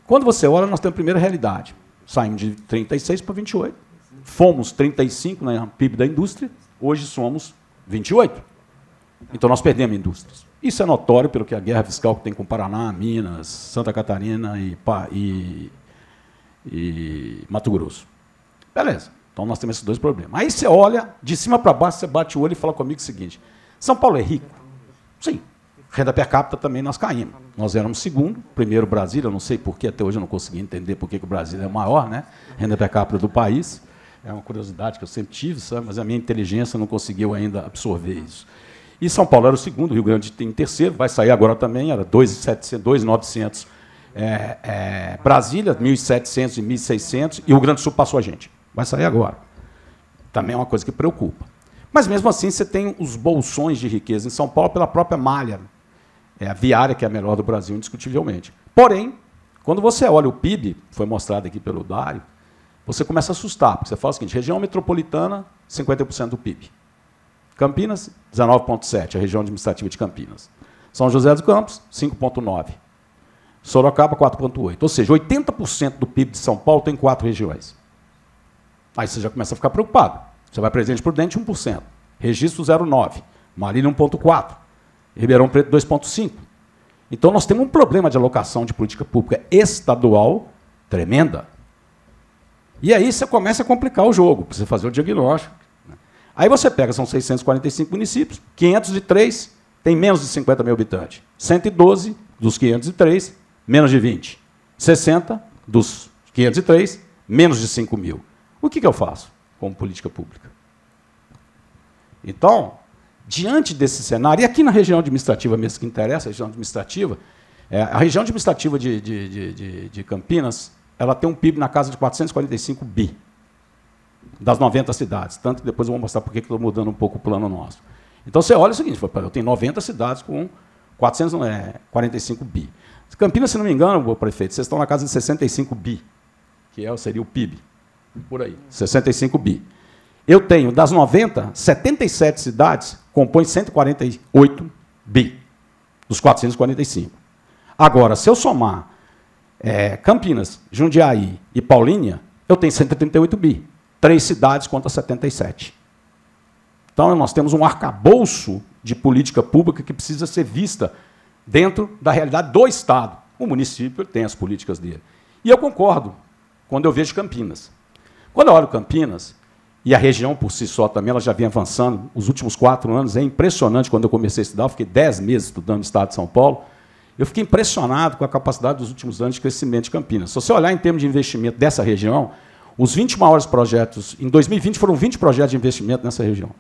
quando você olha, nós temos a primeira realidade. Saímos de 36 para 28. Fomos 35 na PIB da indústria, hoje somos 28. Então, nós perdemos indústrias. Isso é notório pelo que a guerra fiscal que tem com o Paraná, Minas, Santa Catarina e Mato Grosso. Beleza. Então, nós temos esses dois problemas. Aí você olha, de cima para baixo, você bate o olho e fala comigo o seguinte, São Paulo é rico? Sim. Renda per capita também nós caímos. Nós éramos segundo, primeiro Brasília, eu não sei por que, até hoje eu não consegui entender por que o Brasil é o maior, né? Renda per capita do país. É uma curiosidade que eu sempre tive, sabe? Mas a minha inteligência não conseguiu ainda absorver isso. E São Paulo era o segundo, Rio Grande em terceiro, vai sair agora também, era 2.900 Brasília, 1.700 e 1.600, e o Rio Grande do Sul passou a gente. Vai sair agora. Também é uma coisa que preocupa. Mas, mesmo assim, você tem os bolsões de riqueza em São Paulo pela própria malha viária, que é a melhor do Brasil, indiscutivelmente. Porém, quando você olha o PIB, foi mostrado aqui pelo Dário, você começa a assustar, porque você fala o seguinte, região metropolitana, 50% do PIB. Campinas, 19,7%, a região administrativa de Campinas. São José dos Campos, 5,9%. Sorocaba, 4,8%. Ou seja, 80% do PIB de São Paulo tem 4 regiões. Aí você já começa a ficar preocupado. Você vai Presidente Prudente, 1%. Registro, 0,9%. Marília, 1,4%. Ribeirão Preto, 2,5%. Então, nós temos um problema de alocação de política pública estadual tremenda. E aí você começa a complicar o jogo, para você fazer o diagnóstico. Aí você pega, são 645 municípios, 503 tem menos de 50 mil habitantes. 112 dos 503, menos de 20. 60 dos 503, menos de 5 mil. O que eu faço como política pública? Então, diante desse cenário, e aqui na região administrativa mesmo que interessa, a região administrativa de Campinas, ela tem um PIB na casa de 445 bi, das 90 cidades. Tanto que depois eu vou mostrar por que estou mudando um pouco o plano nosso. Então, você olha o seguinte, eu tenho 90 cidades com 445 bi. Campinas, se não me engano, prefeito, vocês estão na casa de 65 bi, que seria o PIB. Por aí, 65 bi. Eu tenho, das 90, 77 cidades compõe 148 bi, dos 445. Agora, se eu somar Campinas, Jundiaí e Paulínia, eu tenho 138 bi. 3 cidades contra 77. Então, nós temos um arcabouço de política pública que precisa ser vista dentro da realidade do Estado. O município tem as políticas dele. E eu concordo quando eu vejo Campinas. Quando eu olho Campinas, e a região por si só também, ela já vem avançando, os últimos 4 anos, é impressionante. Quando eu comecei a estudar, eu fiquei 10 meses estudando no Estado de São Paulo, eu fiquei impressionado com a capacidade dos últimos anos de crescimento de Campinas. Se você olhar em termos de investimento dessa região, os 20 maiores projetos, em 2020 foram 20 projetos de investimento nessa região.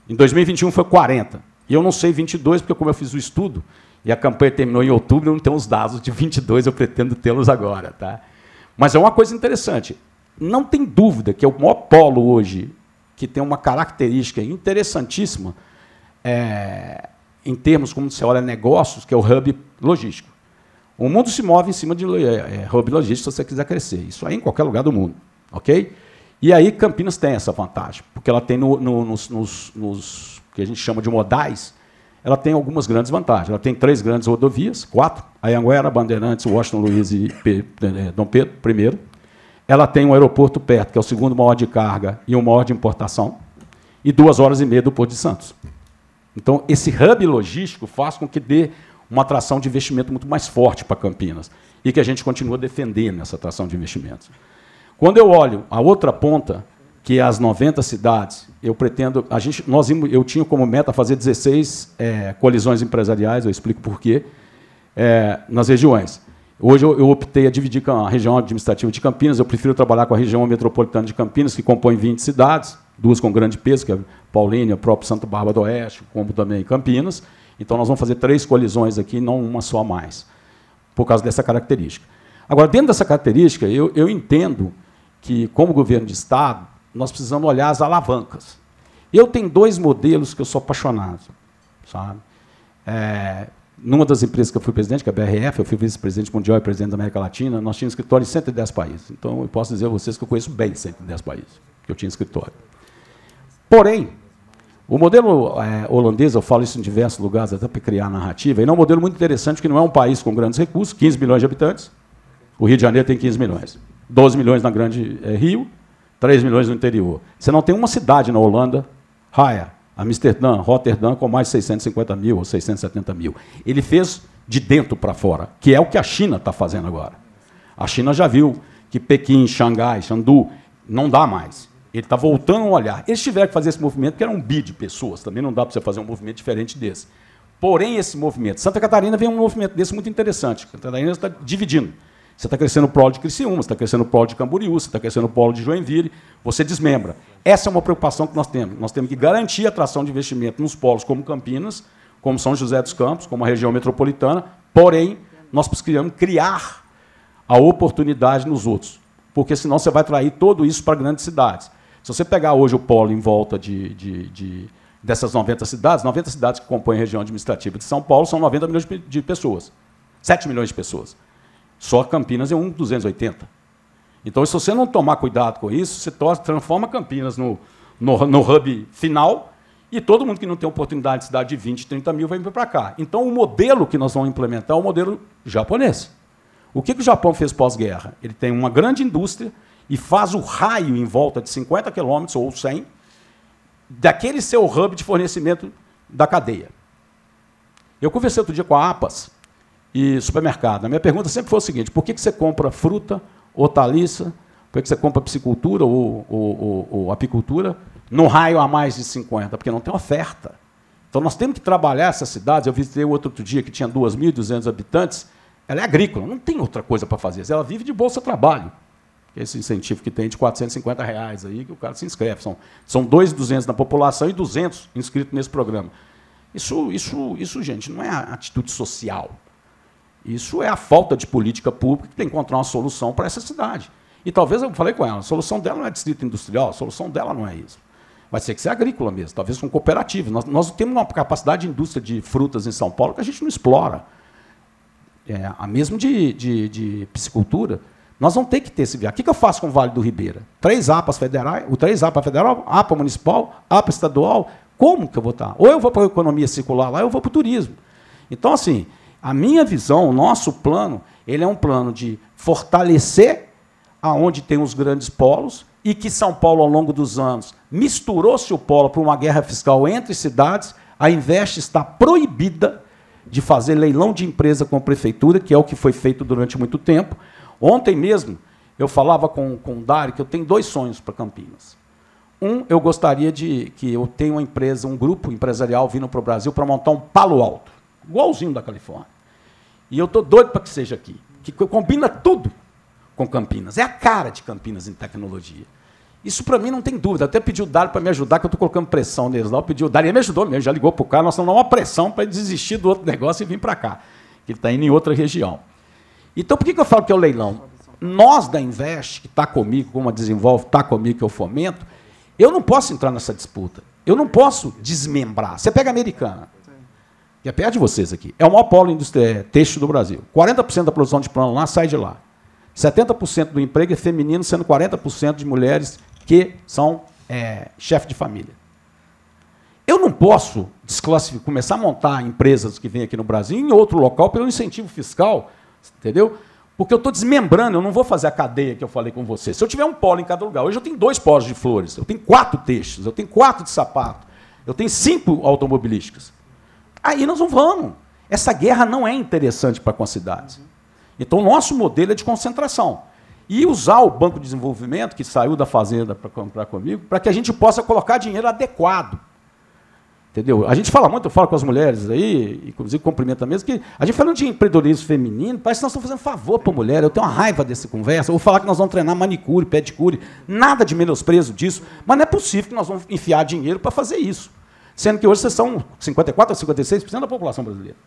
Em 2021 foi 40. E eu não sei 22, porque como eu fiz o estudo, e a campanha terminou em outubro, eu não tenho os dados de 22, eu pretendo tê-los agora. Tá? Mas é uma coisa interessante. Não tem dúvida que é o maior polo hoje, que tem uma característica interessantíssima, em termos como você olha negócios, que é o hub logístico. O mundo se move em cima de hub logístico se você quiser crescer. Isso aí em qualquer lugar do mundo. Ok? E aí Campinas tem essa vantagem, porque ela tem nos que a gente chama de modais, ela tem algumas grandes vantagens. Ela tem 3 grandes rodovias, 4, Anhanguera, Bandeirantes, Washington Luiz e Dom Pedro I. Ela tem um aeroporto perto, que é o 2º maior de carga e o maior de importação, e 2 horas e meia do Porto de Santos. Então, esse hub logístico faz com que dê uma atração de investimento muito mais forte para Campinas, e que a gente continua defendendo essa atração de investimentos. Quando eu olho a outra ponta, que é as 90 cidades, eu pretendo... eu tinha como meta fazer 16 colisões empresariais, eu explico por quê, nas regiões. Hoje eu optei a dividir a região administrativa de Campinas, eu prefiro trabalhar com a região metropolitana de Campinas, que compõe 20 cidades, 2 com grande peso, que é Paulínia, o próprio Santa Bárbara do Oeste, como também Campinas. Então, nós vamos fazer 3 colisões aqui, não uma só mais, por causa dessa característica. Agora, dentro dessa característica, eu entendo que, como governo de Estado, nós precisamos olhar as alavancas. Eu tenho 2 modelos que eu sou apaixonado. Sabe? Numa das empresas que eu fui presidente, que é a BRF, eu fui vice-presidente mundial e presidente da América Latina, nós tínhamos escritório em 110 países. Então, eu posso dizer a vocês que eu conheço bem 110 países, que eu tinha escritório. Porém, o modelo holandês, eu falo isso em diversos lugares, até para criar narrativa, ele é um modelo muito interessante, que não é um país com grandes recursos, 15 milhões de habitantes, o Rio de Janeiro tem 15 milhões, 12 milhões na Grande Rio, 3 milhões no interior. Você não tem uma cidade na Holanda, Haia, Amsterdã, Rotterdam, com mais de 650 mil ou 670 mil. Ele fez de dentro para fora, que é o que a China está fazendo agora. A China já viu que Pequim, Xangai, Chengdu, não dá mais. Ele está voltando a olhar. Eles tiveram que fazer esse movimento, porque era um bi de pessoas, também não dá para você fazer um movimento diferente desse. Porém, esse movimento... Santa Catarina vem um movimento desse muito interessante. Santa Catarina está dividindo. Você está crescendo o polo de Criciúma, você está crescendo o polo de Camboriú, você está crescendo o polo de Joinville, você desmembra. Essa é uma preocupação que nós temos. Nós temos que garantir a atração de investimento nos polos como Campinas, como São José dos Campos, como a região metropolitana, porém, nós precisamos criar a oportunidade nos outros, porque senão você vai atrair tudo isso para grandes cidades. Se você pegar hoje o polo em volta dessas 90 cidades que compõem a região administrativa de São Paulo, são 90 milhões de pessoas, 7 milhões de pessoas. Só Campinas é 280. Então, se você não tomar cuidado com isso, você transforma Campinas no hub final e todo mundo que não tem oportunidade de cidade de 20, 30 mil vai vir para cá. Então, o modelo que nós vamos implementar é o modelo japonês. O que o Japão fez pós-guerra? Ele tem uma grande indústria e faz o raio em volta de 50 quilômetros ou 100 daquele seu hub de fornecimento da cadeia. Eu conversei outro dia com a APAS e supermercado. A minha pergunta sempre foi o seguinte: por que você compra fruta, hortaliça, por que você compra piscicultura ou apicultura num raio a mais de 50? Porque não tem oferta. Então, nós temos que trabalhar essas cidades. Eu visitei outro dia que tinha 2.200 habitantes. Ela é agrícola, não tem outra coisa para fazer. Ela vive de bolsa-trabalho. Esse incentivo que tem de R$450 aí, que o cara se inscreve. São 2.200 na população e 200 inscritos nesse programa. Isso, gente, não é atitude social. Isso é a falta de política pública que tem que encontrar uma solução para essa cidade. E talvez, eu falei com ela, a solução dela não é distrito industrial, a solução dela não é isso. Vai ter que ser agrícola mesmo, talvez com cooperativa. Nós temos uma capacidade de indústria de frutas em São Paulo que a gente não explora. A mesmo de piscicultura. Nós vamos ter que ter esse viário. O que eu faço com o Vale do Ribeira? 3 APAs federais, o 3 APA federal, APA municipal, APA estadual, Como que eu vou estar? Ou eu vou para a economia circular lá, ou eu vou para o turismo. Então, assim, a minha visão, o nosso plano, ele é um plano de fortalecer aonde tem os grandes polos, e que São Paulo, ao longo dos anos, misturou-se o polo para uma guerra fiscal entre cidades. A Invest está proibida de fazer leilão de empresa com a prefeitura, que é o que foi feito durante muito tempo. Ontem mesmo, eu falava com o Dário que eu tenho 2 sonhos para Campinas. Eu gostaria que eu tenha uma empresa, um grupo empresarial vindo para o Brasil para montar um Palo Alto, igualzinho da Califórnia. E eu estou doido para que seja aqui, que combina tudo com Campinas. É a cara de Campinas em tecnologia. Isso, para mim, não tem dúvida. Até pedi o Dário para me ajudar, que eu estou colocando pressão neles lá. Eu pedi o Dário, ele me ajudou mesmo, já ligou para o cara, nós estamos dando uma pressão para ele desistir do outro negócio e vir para cá, que ele está indo em outra região. Então, por que eu falo que é o leilão? Nós, da Invest, que está comigo, como a Desenvolve, está comigo, que eu fomento, eu não posso entrar nessa disputa. Eu não posso desmembrar. Você pega a Americana, que é perto de vocês aqui, é o maior polo têxtil do Brasil. 40% da produção de pano lá sai de lá. 70% do emprego é feminino, sendo 40% de mulheres que são chefe de família. Eu não posso começar a montar empresas que vêm aqui no Brasil em outro local pelo incentivo fiscal, entendeu? Porque eu estou desmembrando, eu não vou fazer a cadeia que eu falei com você. Se eu tiver um polo em cada lugar, hoje eu tenho 2 polos de flores, eu tenho 4 têxteis, eu tenho 4 de sapato, eu tenho 5 automobilísticas. Aí nós não vamos. Essa guerra não é interessante para com as cidades. Então, o nosso modelo é de concentração. E usar o Banco de Desenvolvimento, que saiu da Fazenda para comprar comigo, para que a gente possa colocar dinheiro adequado. Entendeu? A gente fala muito, eu falo com as mulheres aí, inclusive cumprimento mesmo, que a gente falando de empreendedorismo feminino, parece que nós estamos fazendo favor para a mulher. Eu tenho uma raiva dessa conversa. Eu vou falar que nós vamos treinar manicure, pedicure, nada de menosprezo disso, mas não é possível que nós vamos enfiar dinheiro para fazer isso. Sendo que hoje vocês são 54% a 56% da população brasileira.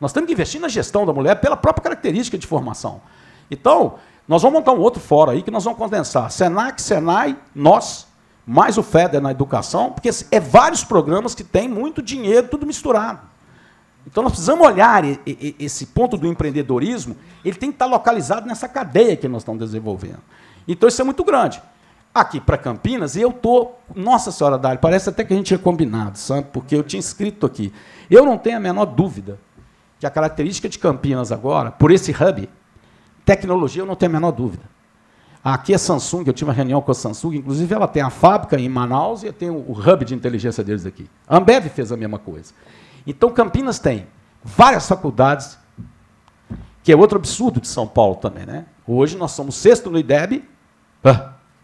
Nós temos que investir na gestão da mulher pela própria característica de formação. Então, nós vamos montar um outro fórum aí que nós vamos condensar Senac, Senai, nós, mais o FEDER na educação, porque é vários programas que têm muito dinheiro, tudo misturado. Então, nós precisamos olhar esse ponto do empreendedorismo, ele tem que estar localizado nessa cadeia que nós estamos desenvolvendo. Então, isso é muito grande. Aqui para Campinas, e eu estou... Nossa Senhora Dário, parece até que a gente tinha combinado, sabe? Porque eu tinha escrito aqui. Eu não tenho a menor dúvida que a característica de Campinas agora, por esse hub, tecnologia, eu não tenho a menor dúvida. Aqui é Samsung, eu tive uma reunião com a Samsung, inclusive ela tem a fábrica em Manaus e tem o hub de inteligência deles aqui. A Ambev fez a mesma coisa. Então, Campinas tem várias faculdades, que é outro absurdo de São Paulo também, né? Hoje nós somos 6º no IDEB,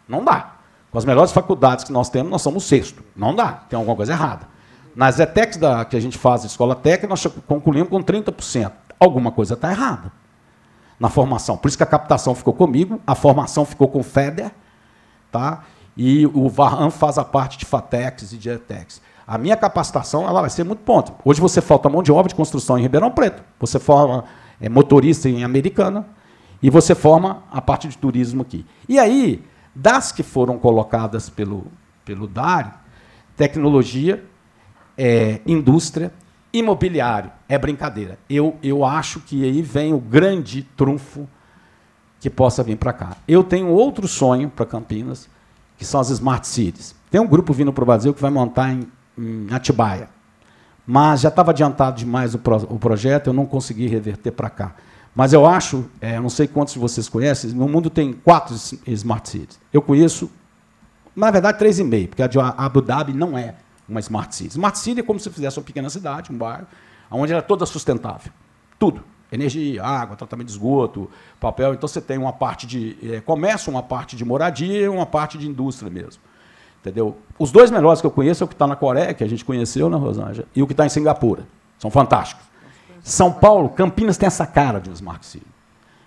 não dá. Com as melhores faculdades que nós temos, nós somos 6º. Não dá, tem alguma coisa errada. Nas ETECs que a gente faz, escola técnica, nós concluímos com 30%. Alguma coisa está errada na formação. Por isso que a captação ficou comigo, a formação ficou com o FEDER, tá? E o Varran faz a parte de FATECs e de ETECs. A minha capacitação ela vai ser muito ponto. Hoje você falta mão de obra de construção em Ribeirão Preto, você forma motorista em Americana e você forma a parte de turismo aqui. E aí, das que foram colocadas pelo Dário, tecnologia, indústria, imobiliário, é brincadeira. Eu acho que aí vem o grande trunfo que possa vir para cá. Eu tenho outro sonho para Campinas, que são as Smart Cities. Tem um grupo vindo para o Brasil que vai montar em Atibaia. Mas já estava adiantado demais o projeto, eu não consegui reverter para cá. Mas eu acho, não sei quantos de vocês conhecem, no mundo tem 4 Smart Cities. Eu conheço, na verdade, 3,5, porque a de Abu Dhabi não é uma Smart City. Smart City é como se fizesse uma pequena cidade, um bairro, onde ela é toda sustentável. Tudo. Energia, água, tratamento de esgoto, papel. Então, você tem uma parte de comércio, uma parte de moradia e uma parte de indústria mesmo. Entendeu? Os 2 melhores que eu conheço é o que está na Coreia, que a gente conheceu, né, Rosângela, e o que está em Singapura. São fantásticos. São Paulo, Campinas tem essa cara de Smart City.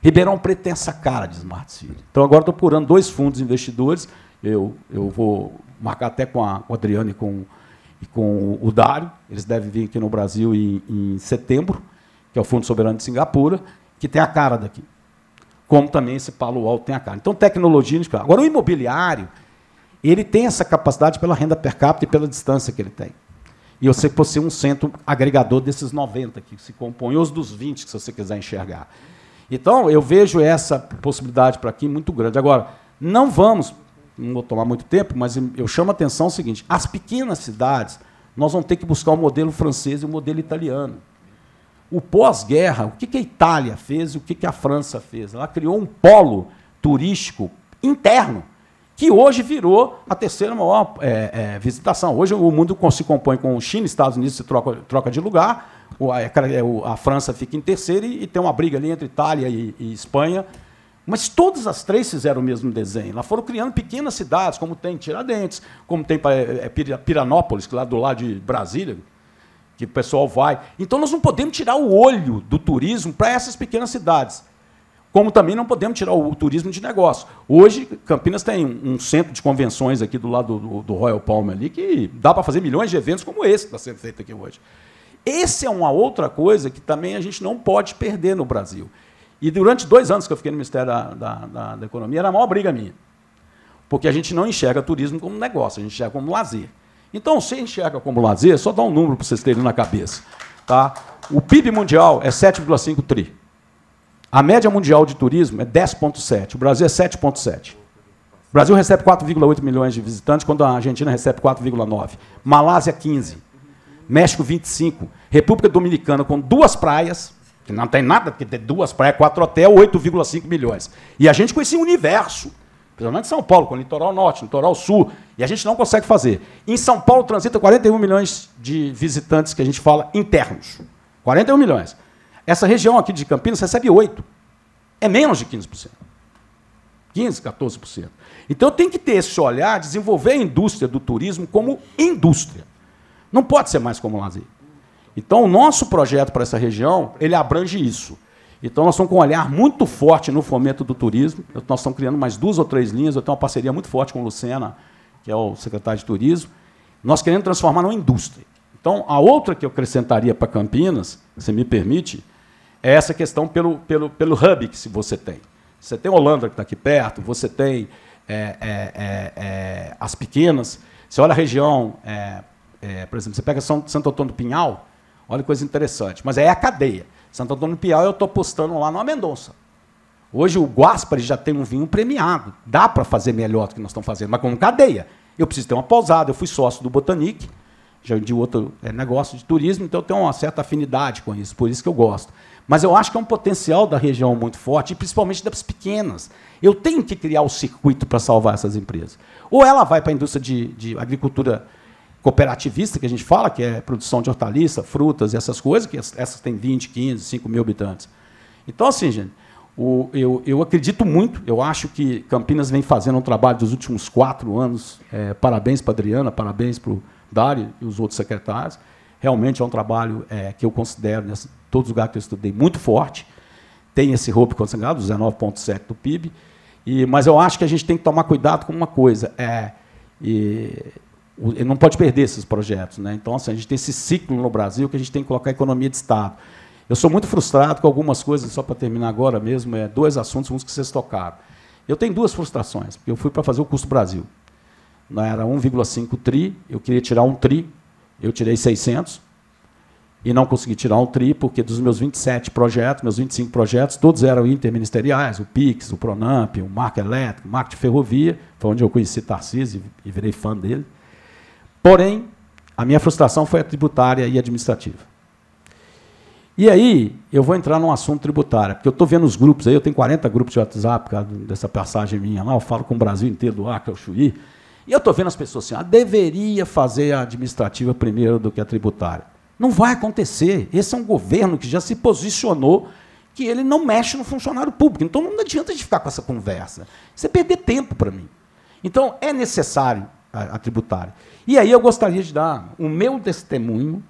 Ribeirão Preto tem essa cara de Smart City. Então, agora estou procurando 2 fundos investidores. Eu vou marcar até com a Adriana e com o Dário. Eles devem vir aqui no Brasil em setembro, que é o Fundo Soberano de Singapura, que tem a cara daqui. Como também esse Palo Alto tem a cara. Então, tecnologia... Agora, o imobiliário, ele tem essa capacidade pela renda per capita e pela distância que ele tem. E eu sei que você é um centro agregador desses 90 que se compõem, ou os dos 20, que se você quiser enxergar. Então, eu vejo essa possibilidade para aqui muito grande. Agora, não vou tomar muito tempo, mas eu chamo a atenção o seguinte, as pequenas cidades nós vamos ter que buscar o modelo francês e o modelo italiano. O pós-guerra, o que a Itália fez e o que a França fez? Ela criou um polo turístico interno, que hoje virou a terceira maior visitação. Hoje o mundo se compõe com China e Estados Unidos, se troca de lugar, a França fica em terceiro e tem uma briga ali entre Itália e Espanha. Mas todas as três fizeram o mesmo desenho. Elas foram criando pequenas cidades, como tem Tiradentes, como tem Piranópolis, que lá do lado de Brasília, que o pessoal vai. Então, nós não podemos tirar o olho do turismo para essas pequenas cidades, como também não podemos tirar o turismo de negócio. Hoje, Campinas tem um centro de convenções aqui do lado do Royal Palm, ali, que dá para fazer milhões de eventos como esse que está sendo feito aqui hoje. Essa é uma outra coisa que também a gente não pode perder no Brasil. E durante 2 anos que eu fiquei no Ministério da Economia, era a maior briga minha. Porque a gente não enxerga turismo como negócio, a gente enxerga como lazer. Então, se enxerga como lazer, só dá um número para vocês terem na cabeça. Tá? O PIB mundial é 7,5 tri. A média mundial de turismo é 10,7. O Brasil é 7,7. O Brasil recebe 4,8 milhões de visitantes, quando a Argentina recebe 4,9. Malásia, 15. México, 25. República Dominicana, com 2 praias, que não tem nada, porque tem 2 praias, 4 hotéis, 8,5 milhões. E a gente com esse universo, principalmente São Paulo, com o litoral norte, litoral sul, e a gente não consegue fazer. Em São Paulo transita 41 milhões de visitantes, que a gente fala internos. 41 milhões. Essa região aqui de Campinas recebe 8. É menos de 15%. 15%, 14%. Então tem que ter esse olhar, desenvolver a indústria do turismo como indústria. Não pode ser mais como lazer. Então, o nosso projeto para essa região, ele abrange isso. Então, nós estamos com um olhar muito forte no fomento do turismo. Nós estamos criando mais 2 ou 3 linhas. Eu tenho uma parceria muito forte com o Lucena, que é o secretário de Turismo. Nós queremos transformar numa indústria. Então, a outra que eu acrescentaria para Campinas, se me permite, é essa questão pelo hub que você tem. Você tem Holanda, que está aqui perto, você tem as pequenas. Você olha a região, por exemplo, você pega Santo Antônio do Pinhal, olha que coisa interessante. Mas é a cadeia. Santo Antônio do Pinhal eu estou apostando lá no Mendonça. Hoje o Guaspari já tem um vinho premiado. Dá para fazer melhor do que nós estamos fazendo, mas como cadeia. Eu preciso ter uma pousada. Eu fui sócio do Botanique, já de outro negócio de turismo, então eu tenho uma certa afinidade com isso, por isso que eu gosto. Mas eu acho que é um potencial da região muito forte, e principalmente das pequenas. Eu tenho que criar o circuito para salvar essas empresas. Ou ela vai para a indústria de agricultura cooperativista, que a gente fala, que é produção de hortaliça, frutas e essas coisas, que essas têm 20, 15, 5 mil habitantes. Então, assim, gente, eu acredito muito, eu acho que Campinas vem fazendo um trabalho dos últimos 4 anos, parabéns para a Adriana, parabéns para o Dário e os outros secretários, realmente é um trabalho que eu considero, nessa, todos os lugares que eu estudei, muito forte, tem esse roubo consignado, 19,7% do PIB, mas eu acho que a gente tem que tomar cuidado com uma coisa, não pode perder esses projetos, né? Então, assim, a gente tem esse ciclo no Brasil que a gente tem que colocar a economia de Estado. Eu sou muito frustrado com algumas coisas, só para terminar agora mesmo, 2 assuntos, uns que vocês tocaram. Eu tenho 2 frustrações, porque eu fui para fazer o Custo Brasil. Era 1,5 tri, eu queria tirar 1 tri, eu tirei 600, e não consegui tirar 1 tri, porque dos meus 27 projetos, meus 25 projetos, todos eram interministeriais, o PIX, o Pronamp, o Marco Elétrico, o Marco de Ferrovia, foi onde eu conheci Tarcísio e virei fã dele. Porém, a minha frustração foi a tributária e administrativa. E aí, eu vou entrar num assunto tributário, porque eu estou vendo os grupos aí, eu tenho 40 grupos de WhatsApp, por causa dessa passagem minha lá, eu falo com o Brasil inteiro, do Acre ao Chuí, e eu estou vendo as pessoas assim, deveria fazer a administrativa primeiro do que a tributária. Não vai acontecer. Esse é um governo que já se posicionou que ele não mexe no funcionário público. Então, não adianta a gente ficar com essa conversa. Isso é perder tempo para mim. Então, é necessário a tributária. E aí eu gostaria de dar o meu testemunho,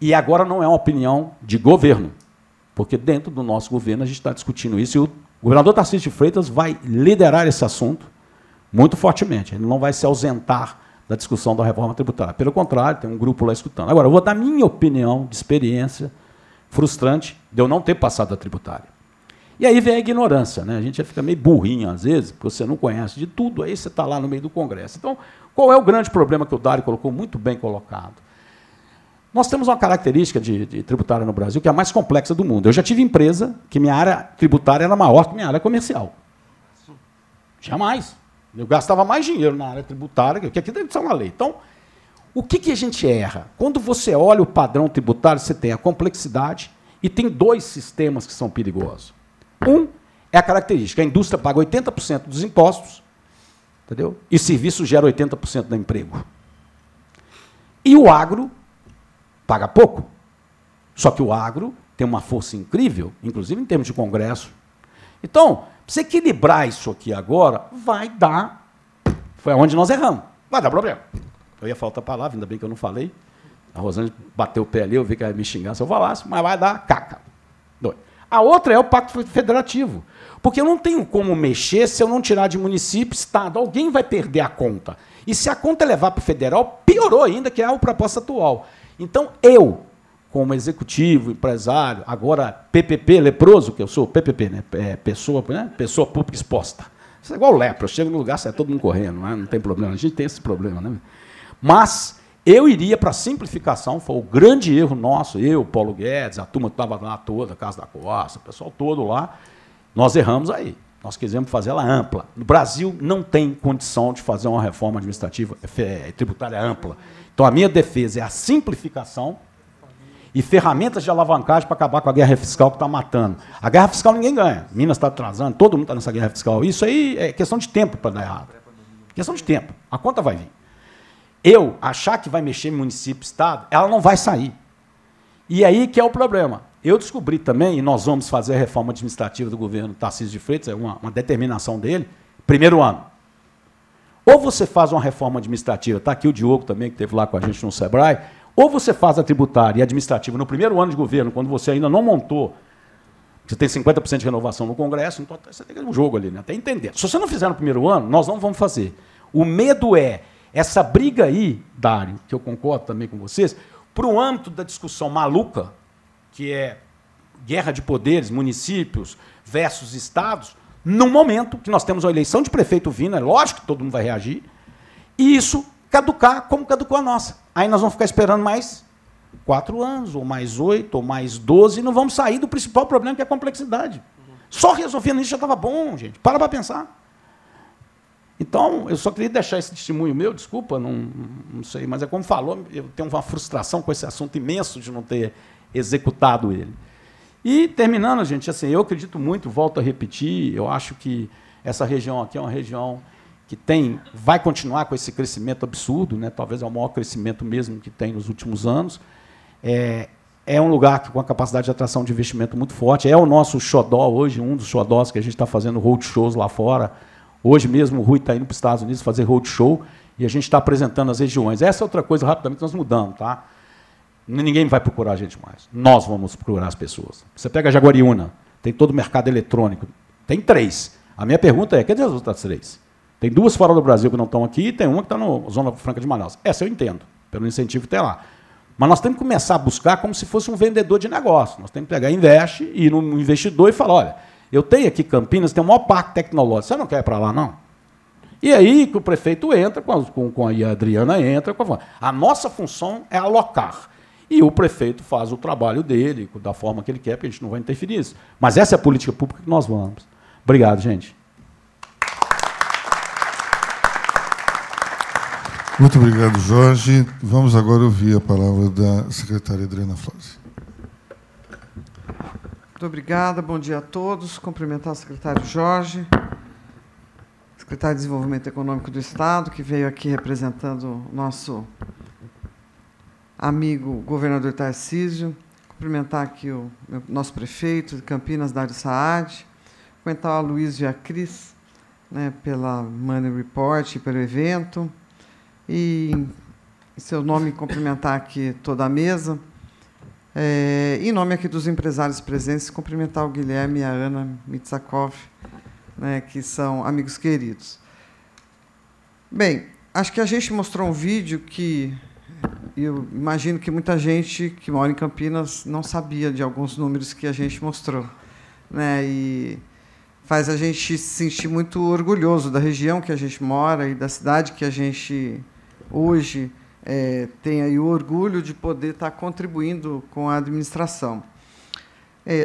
e agora não é uma opinião de governo, porque dentro do nosso governo a gente está discutindo isso, e o governador Tarcísio de Freitas vai liderar esse assunto muito fortemente. Ele não vai se ausentar da discussão da reforma tributária. Pelo contrário, tem um grupo lá escutando. Agora, eu vou dar minha opinião de experiência frustrante de eu não ter passado a tributária. E aí vem a ignorância, né? A gente já fica meio burrinho, às vezes, porque você não conhece de tudo, aí você está lá no meio do Congresso. Então, qual é o grande problema que o Dário colocou, muito bem colocado? Nós temos uma característica de tributária no Brasil que é a mais complexa do mundo. Eu já tive empresa que minha área tributária era maior que minha área comercial. Jamais. Eu gastava mais dinheiro na área tributária, que aqui deve ser uma lei. Então, O que a gente erra? Quando você olha o padrão tributário, você tem a complexidade e tem dois sistemas que são perigosos. Um é a característica, a indústria paga 80% dos impostos, entendeu? E serviço gera 80% do emprego. E o agro paga pouco. Só que o agro tem uma força incrível, inclusive em termos de Congresso. Então, para você equilibrar isso aqui agora, vai dar... Foi onde nós erramos. Vai dar problema. Eu ia faltar a palavra, ainda bem que eu não falei. A Rosângela bateu o pé ali, eu vi que ela ia me xingar se eu falasse, mas vai dar caca. A outra é o Pacto Federativo. Porque eu não tenho como mexer se eu não tirar de município, estado. Alguém vai perder a conta. E se a conta levar para o federal, piorou ainda, que é a proposta atual. Então, eu, como executivo, empresário, agora PPP, leproso, que eu sou, PPP, né? Pessoa pública exposta. Isso é igual lepra, eu chego no lugar, sai todo mundo correndo, não tem problema, a gente tem esse problema. Né? Mas eu iria para a simplificação, foi o grande erro nosso, eu, Paulo Guedes, a turma que estava lá toda, a Casa da Costa, o pessoal todo lá, nós erramos aí. Nós quisemos fazer ela ampla. No Brasil não tem condição de fazer uma reforma administrativa tributária ampla. Então, a minha defesa é a simplificação e ferramentas de alavancagem para acabar com a guerra fiscal que está matando. A guerra fiscal ninguém ganha. Minas está atrasando, todo mundo está nessa guerra fiscal. Isso aí é questão de tempo para dar errado. Questão de tempo. A conta vai vir. Eu achar que vai mexer em município, estado, ela não vai sair. E aí que é o problema. Eu descobri também, e nós vamos fazer a reforma administrativa do governo Tarcísio de Freitas, é uma determinação dele, primeiro ano. Ou você faz uma reforma administrativa, está aqui o Diogo também, que esteve lá com a gente no Sebrae, ou você faz a tributária e administrativa no primeiro ano de governo, quando você ainda não montou, você tem 50% de renovação no Congresso, então você tem um jogo ali, né? Até entender. Se você não fizer no primeiro ano, nós não vamos fazer. O medo é essa briga aí, Dário, que eu concordo também com vocês, para o âmbito da discussão maluca, que é guerra de poderes, municípios versus estados, no momento que nós temos uma eleição de prefeito vindo, é lógico que todo mundo vai reagir, e isso caducar como caducou a nossa. Aí nós vamos ficar esperando mais 4 anos, ou mais 8, ou mais 12, e não vamos sair do principal problema, que é a complexidade. Só resolvendo isso já estava bom, gente. Para pensar. Então, eu só queria deixar esse testemunho meu, desculpa, não sei, mas é como falou, eu tenho uma frustração com esse assunto imenso de não ter executado ele. E, terminando, gente, assim, eu acredito muito, volto a repetir, eu acho que essa região aqui é uma região que vai continuar com esse crescimento absurdo, né? Talvez é o maior crescimento mesmo que tem nos últimos anos. É um lugar com a capacidade de atração de investimento muito forte, é o nosso xodó hoje, um dos xodós que a gente está fazendo roadshows lá fora. Hoje mesmo o Rui está indo para os Estados Unidos fazer roadshow e a gente está apresentando as regiões. Essa é outra coisa, rapidamente, que nós mudamos. Tá? Ninguém vai procurar a gente mais. Nós vamos procurar as pessoas. Você pega a Jaguariúna, tem todo o mercado eletrônico. Tem 3. A minha pergunta é, cadê as outras 3? Tem 2 fora do Brasil que não estão aqui e tem uma que está na Zona Franca de Manaus. Essa eu entendo, pelo incentivo que tem lá. Mas nós temos que começar a buscar como se fosse um vendedor de negócio. Nós temos que pegar Invest, ir no investidor e falar, olha, eu tenho aqui Campinas, tem o maior parque tecnológico, você não quer ir para lá, não? E aí que o prefeito entra, com a Adriana entra, a nossa função é alocar. E o prefeito faz o trabalho dele, da forma que ele quer, porque a gente não vai interferir nisso. Mas essa é a política pública que nós vamos. Obrigado, gente. Muito obrigado, Jorge. Vamos agora ouvir a palavra da secretária Adriana Flose. Muito obrigada, bom dia a todos. Cumprimentar o secretário Jorge, secretário de Desenvolvimento Econômico do Estado, que veio aqui representando o nosso amigo governador Tarcísio. Cumprimentar aqui o nosso prefeito de Campinas, Dário Saad. Cumprimentar a Luísa e a Cris, né, pela Money Report e pelo evento. E, em seu nome, cumprimentar aqui toda a mesa. Em nome aqui dos empresários presentes, cumprimentar o Guilherme e a Ana Mitsakov, né, que são amigos queridos. Bem, acho que a gente mostrou um vídeo que eu imagino que muita gente que mora em Campinas não sabia de alguns números que a gente mostrou, né, e faz a gente se sentir muito orgulhoso da região que a gente mora e da cidade que a gente hoje tem aí o orgulho de poder estar contribuindo com a administração.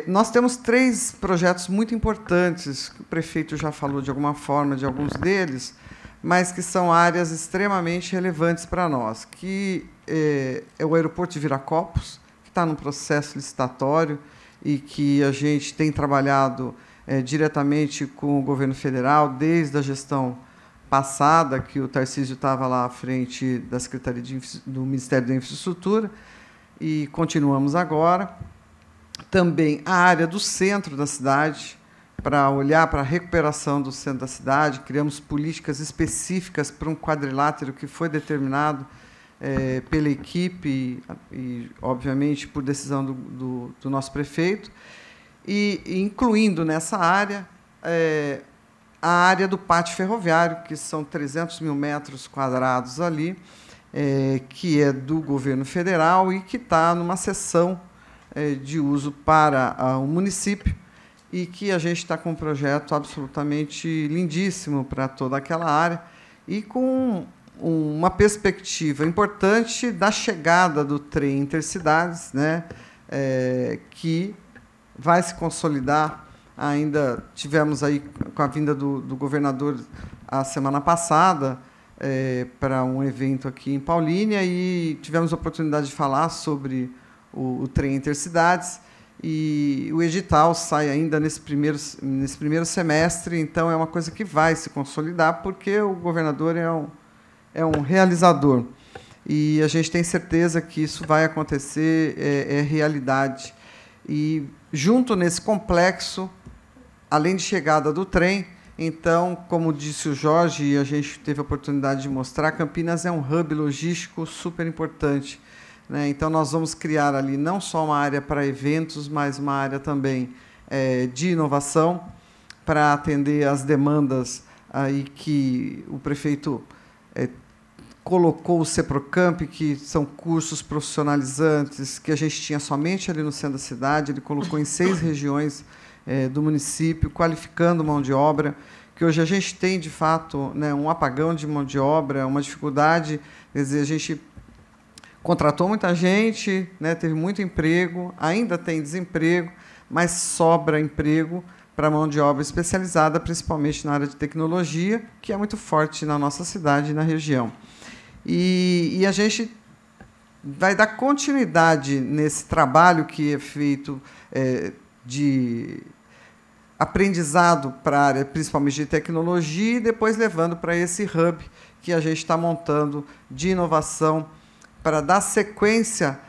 Nós temos 3 projetos muito importantes, que o prefeito já falou de alguma forma de alguns deles, mas que são áreas extremamente relevantes para nós, que é o aeroporto de Viracopos, que está num processo licitatório e que a gente tem trabalhado diretamente com o governo federal, desde a gestão passada, que o Tarcísio estava lá à frente da Secretaria do Ministério da Infraestrutura, e continuamos agora. Também a área do centro da cidade, para olhar para a recuperação do centro da cidade, criamos políticas específicas para um quadrilátero que foi determinado pela equipe e, obviamente, por decisão do nosso prefeito, e incluindo nessa área a área do pátio ferroviário, que são 300 mil metros quadrados ali, que é do governo federal e que está numa cessão de uso para o município, e que a gente está com um projeto absolutamente lindíssimo para toda aquela área, e com uma perspectiva importante da chegada do trem intercidades, né, que vai se consolidar. Ainda tivemos aí, com a vinda do governador a semana passada, para um evento aqui em Paulínia, e tivemos a oportunidade de falar sobre o trem intercidades, e o edital sai ainda nesse primeiro semestre, então é uma coisa que vai se consolidar, porque o governador é um realizador, e a gente tem certeza que isso vai acontecer, é realidade. E, junto nesse complexo, além de chegada do trem, então, como disse o Jorge, e a gente teve a oportunidade de mostrar, Campinas é um hub logístico super importante, né? Então, nós vamos criar ali não só uma área para eventos, mas uma área também de inovação, para atender às demandas aí que o prefeito colocou o Ceprocamp, que são cursos profissionalizantes, que a gente tinha somente ali no centro da cidade. Ele colocou em 6 regiões do município, qualificando mão de obra, que hoje a gente tem, de fato, né, um apagão de mão de obra, uma dificuldade. Quer dizer, a gente contratou muita gente, né, teve muito emprego, ainda tem desemprego, mas sobra emprego para mão de obra especializada, principalmente na área de tecnologia, que é muito forte na nossa cidade e na região. E a gente vai dar continuidade nesse trabalho que é feito de aprendizado para a área, principalmente de tecnologia, e depois levando para esse hub que a gente está montando de inovação, para dar sequência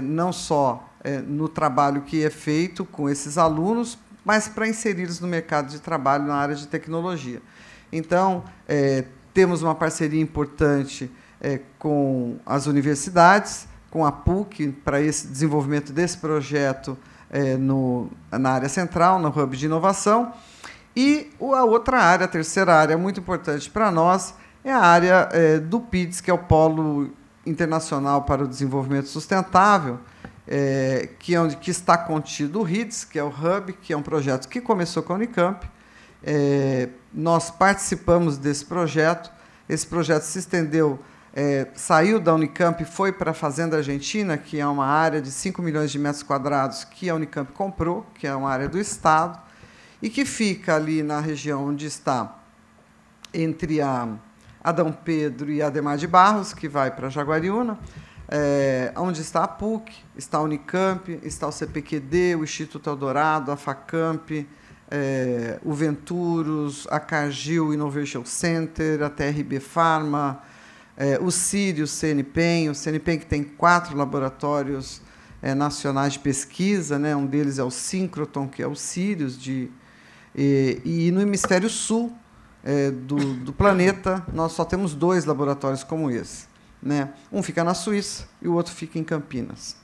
não só no trabalho que é feito com esses alunos, mas para inseri-los no mercado de trabalho na área de tecnologia. Então, temos uma parceria importante com as universidades, com a PUC, para esse desenvolvimento desse projeto na área central, no hub de inovação. E a outra área, a terceira área muito importante para nós, é a área do PIDS, que é o Polo Internacional para o Desenvolvimento Sustentável, que está contido o RIDS, que é o Hub, que é um projeto que começou com a Unicamp. Nós participamos desse projeto. Esse projeto se estendeu, saiu da Unicamp e foi para a Fazenda Argentina, que é uma área de 5 milhões de metros quadrados que a Unicamp comprou, que é uma área do Estado, e que fica ali na região onde está, entre a Adão Pedro e a Ademar de Barros, que vai para Jaguariúna, onde está a PUC, está a Unicamp, está o CPQD, o Instituto Eldorado, a FACAMP, o Venturos, a Cargill Innovation Center, a TRB Pharma, o Sirius CNPEM, o CNPEM que tem 4 laboratórios nacionais de pesquisa, né? Um deles é o Synchrotron, que é o Sirius, e no hemisfério sul do planeta, nós só temos 2 laboratórios como esse, né? Um fica na Suíça e o outro fica em Campinas.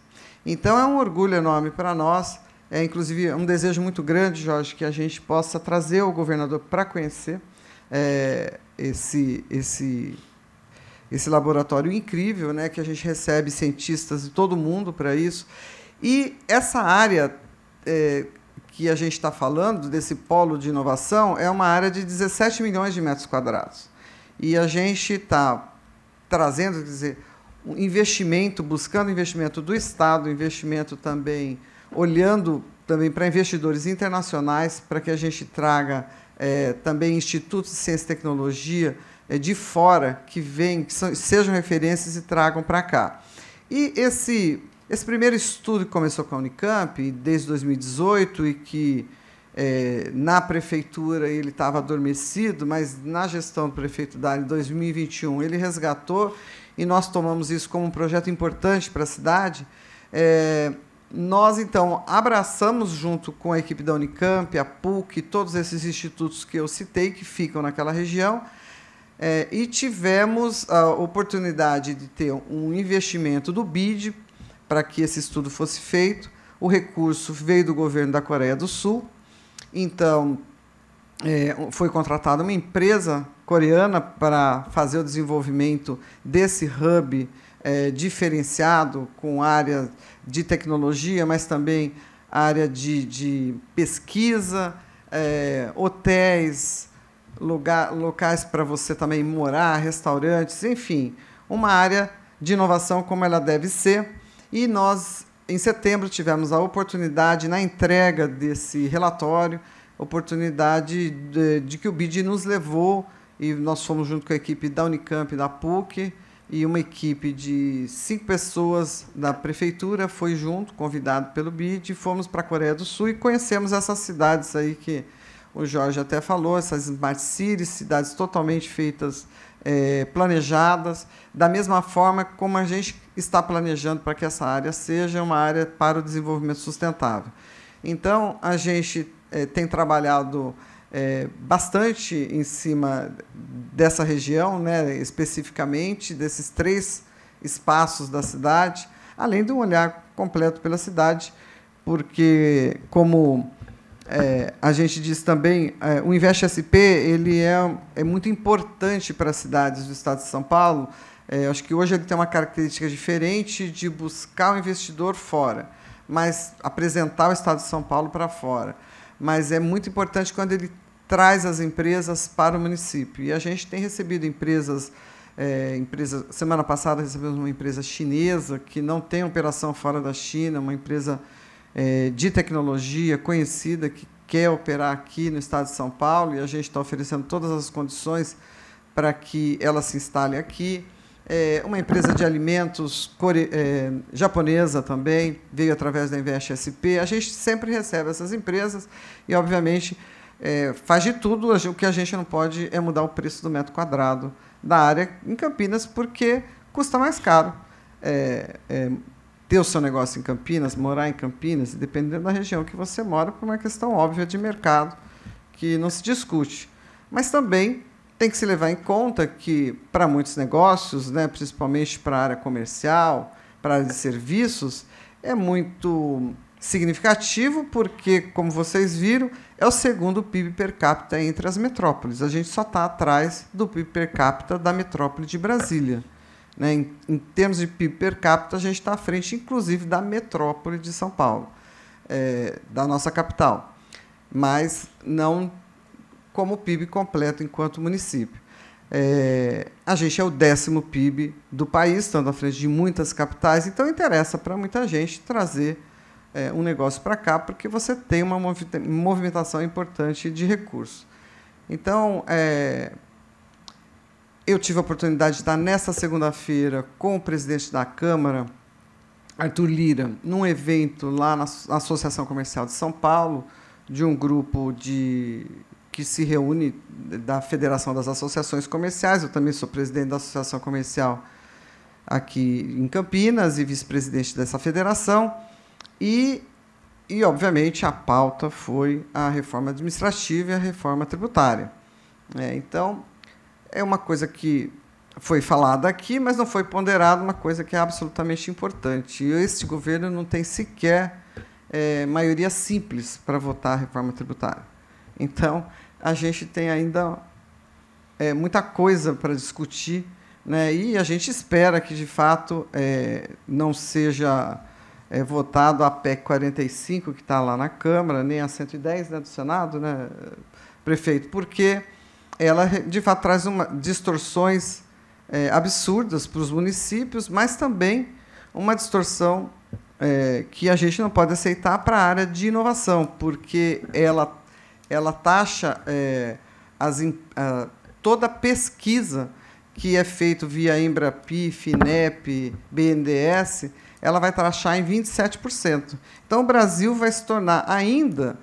Então, é um orgulho enorme para nós, inclusive um desejo muito grande, Jorge, que a gente possa trazer o governador para conhecer esse laboratório incrível, né, que a gente recebe cientistas de todo mundo para isso. E essa área que a gente está falando, desse polo de inovação, é uma área de 17 milhões de metros quadrados. E a gente está trazendo, quer dizer, um investimento, buscando investimento do Estado, investimento também, olhando também para investidores internacionais, para que a gente traga também institutos de ciência e tecnologia de fora que vêm, que sejam referências e tragam para cá. E esse primeiro estudo que começou com a Unicamp, desde 2018, e que na prefeitura ele estava adormecido, mas na gestão do prefeito Dário, em 2021, ele resgatou, e nós tomamos isso como um projeto importante para a cidade. Nós, então, abraçamos, junto com a equipe da Unicamp, a PUC, todos esses institutos que eu citei, que ficam naquela região, e tivemos a oportunidade de ter um investimento do BID para que esse estudo fosse feito. O recurso veio do governo da Coreia do Sul. Então, foi contratada uma empresa coreana para fazer o desenvolvimento desse hub diferenciado, com área de tecnologia, mas também área de pesquisa, hotéis, locais para você também morar, restaurantes, enfim, uma área de inovação como ela deve ser. E nós, em setembro, tivemos a oportunidade, na entrega desse relatório, oportunidade de que o BID nos levou, e nós fomos junto com a equipe da Unicamp e da PUC, e uma equipe de 5 pessoas da prefeitura foi junto, convidado pelo BID, e fomos para a Coreia do Sul e conhecemos essas cidades aí que o Jorge até falou, essas smart cities, cidades totalmente feitas, planejadas, da mesma forma como a gente está planejando para que essa área seja uma área para o desenvolvimento sustentável. Então, a gente tem trabalhado bastante em cima dessa região, né, especificamente desses 3 espaços da cidade, além de um olhar completo pela cidade, porque, como a gente diz também, o Invest SP ele é muito importante para as cidades do estado de São Paulo. Acho que hoje ele tem uma característica diferente de buscar o investidor fora, mas apresentar o estado de São Paulo para fora. Mas é muito importante quando ele traz as empresas para o município. E a gente tem recebido empresas. Semana passada recebemos uma empresa chinesa que não tem operação fora da China, uma empresa de tecnologia conhecida que quer operar aqui no estado de São Paulo, e a gente está oferecendo todas as condições para que ela se instale aqui. Uma empresa de alimentos japonesa também, veio através da Invest SP. A gente sempre recebe essas empresas e, obviamente, faz de tudo. O que a gente não pode é mudar o preço do metro quadrado da área em Campinas, porque custa mais caro ter o seu negócio em Campinas, morar em Campinas, dependendo da região que você mora, por uma questão óbvia de mercado, que não se discute. Mas também tem que se levar em conta que, para muitos negócios, né, principalmente para a área comercial, para a área de serviços, é muito significativo, porque, como vocês viram, é o segundo PIB per capita entre as metrópoles. A gente só está atrás do PIB per capita da metrópole de Brasília. Né? Em termos de PIB per capita, a gente está à frente, inclusive, da metrópole de São Paulo, da nossa capital, mas não como PIB completo enquanto município. A gente é o 10º PIB do país, estando à frente de muitas capitais, então interessa para muita gente trazer um negócio para cá, porque você tem uma movimentação importante de recursos. Então, eu tive a oportunidade de estar nesta segunda-feira com o presidente da Câmara, Arthur Lira, num evento lá na Associação Comercial de São Paulo, de um grupo que se reúne da Federação das Associações Comerciais. Eu também sou presidente da Associação Comercial aqui em Campinas e vice-presidente dessa federação. E, obviamente, a pauta foi a reforma administrativa e a reforma tributária. Então, é uma coisa que foi falada aqui, mas não foi ponderada, uma coisa que é absolutamente importante. E este governo não tem sequer maioria simples para votar a reforma tributária. Então, a gente tem ainda muita coisa para discutir, né? E a gente espera que, de fato, não seja votado a PEC 45, que está lá na Câmara, nem a 110, né, do Senado, né, prefeito, porque ela, de fato, traz distorções absurdas para os municípios, mas também uma distorção que a gente não pode aceitar para a área de inovação, porque ela ela taxa toda a pesquisa que é feita via Embrapi, FINEP, BNDES, ela vai taxar em 27%. Então, o Brasil vai se tornar ainda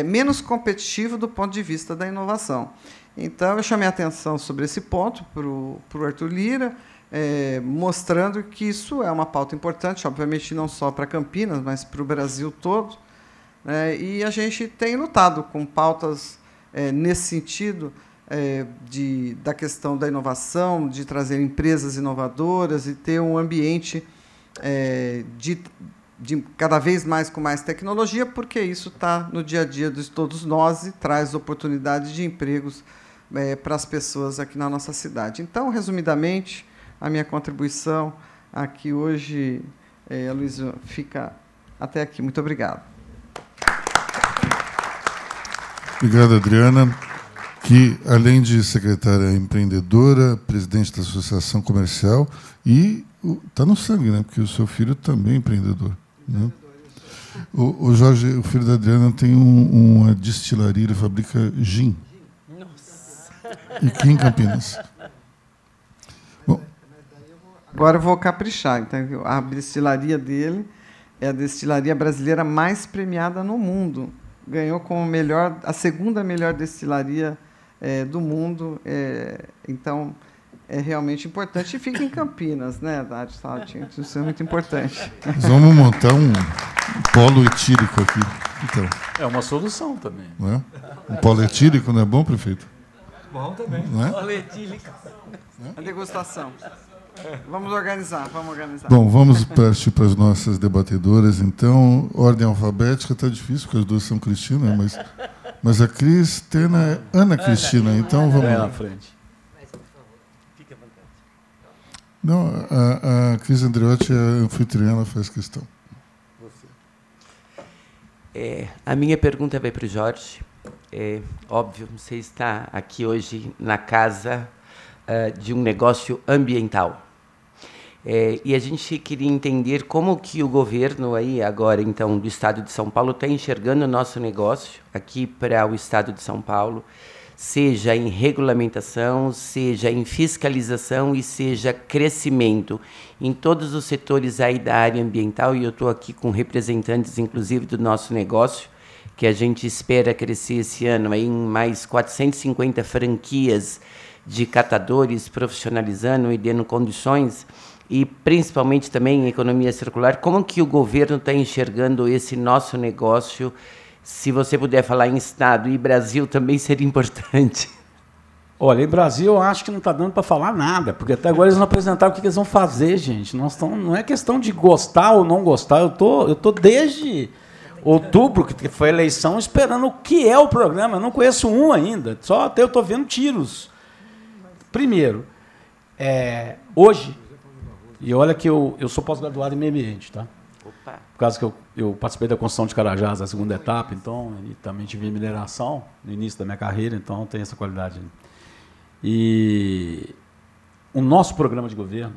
menos competitivo do ponto de vista da inovação. Então, eu chamei a atenção sobre esse ponto para o Arthur Lira, mostrando que isso é uma pauta importante, obviamente não só para Campinas, mas para o Brasil todo. E a gente tem lutado com pautas nesse sentido, da questão da inovação, de trazer empresas inovadoras e ter um ambiente de cada vez mais com mais tecnologia, porque isso está no dia a dia de todos nós e traz oportunidades de empregos para as pessoas aqui na nossa cidade. Então, resumidamente, a minha contribuição aqui hoje, Aloysio, fica até aqui. Muito obrigado. Obrigado, Adriana, que, além de secretária empreendedora, presidente da Associação Comercial, e está no sangue, né? Porque o seu filho também é empreendedor. Né? O Jorge, o filho da Adriana, tem uma destilaria, ele fabrica gin. Nossa! Aqui em Campinas. Bom, agora eu vou caprichar. Então, a destilaria dele é a destilaria brasileira mais premiada no mundo. Ganhou como a segunda melhor destilaria do mundo. Então, é realmente importante. E fica em Campinas, né, Dário? Isso é muito importante. Nós vamos montar um polo etílico aqui. Então, é uma solução também. Não é? Um polo etílico não é bom, prefeito? Bom também. Não é? Polo etílico. A degustação. Vamos organizar. Bom, vamos partir para as nossas debatedoras. Então, ordem alfabética está difícil, porque as duas são Cristina, mas a Cristina é Ana Cristina. Então, vamos lá. Na frente. Não, a Cris Andreotti é a anfitriã, ela faz questão. A minha pergunta vai para o Jorge. Óbvio, você está aqui hoje na casa de um negócio ambiental. E a gente queria entender como que o governo aí agora, então, do Estado de São Paulo está enxergando o nosso negócio aqui para o Estado de São Paulo, seja em regulamentação, seja em fiscalização e seja crescimento em todos os setores aí da área ambiental. E eu estou aqui com representantes, inclusive, do nosso negócio, que a gente espera crescer esse ano aí em mais 450 franquias de catadores, profissionalizando e dando condições, e principalmente também em economia circular. Como que o governo está enxergando esse nosso negócio? Se você puder falar em Estado e Brasil, também seria importante. Olha, em Brasil eu acho que não está dando para falar nada, porque até agora eles não apresentaram o que eles vão fazer, gente. Não é questão de gostar ou não gostar. Eu tô desde outubro, que foi a eleição, esperando o que é o programa. Eu não conheço um ainda, só até eu estou vendo tiros. Primeiro, hoje, e olha que eu sou pós-graduado em meio ambiente, tá? Opa. Por causa que eu participei da construção de Carajás, a segunda etapa, então, e também tive mineração no início da minha carreira, então tem essa qualidade. E o nosso programa de governo,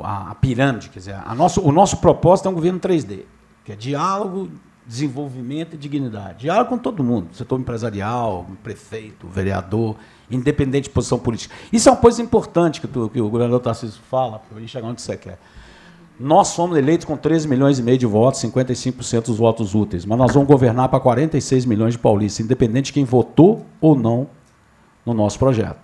a pirâmide, quer dizer, o nosso propósito é um governo 3D, que é diálogo, desenvolvimento e dignidade. Diálogo com todo mundo, setor empresarial, prefeito, vereador, independente de posição política. Isso é uma coisa importante que o governador Tarcísio fala, para eu chegar onde você quer. Nós fomos eleitos com 13 milhões e meio de votos, 55% dos votos úteis, mas nós vamos governar para 46 milhões de paulistas, independente de quem votou ou não no nosso projeto.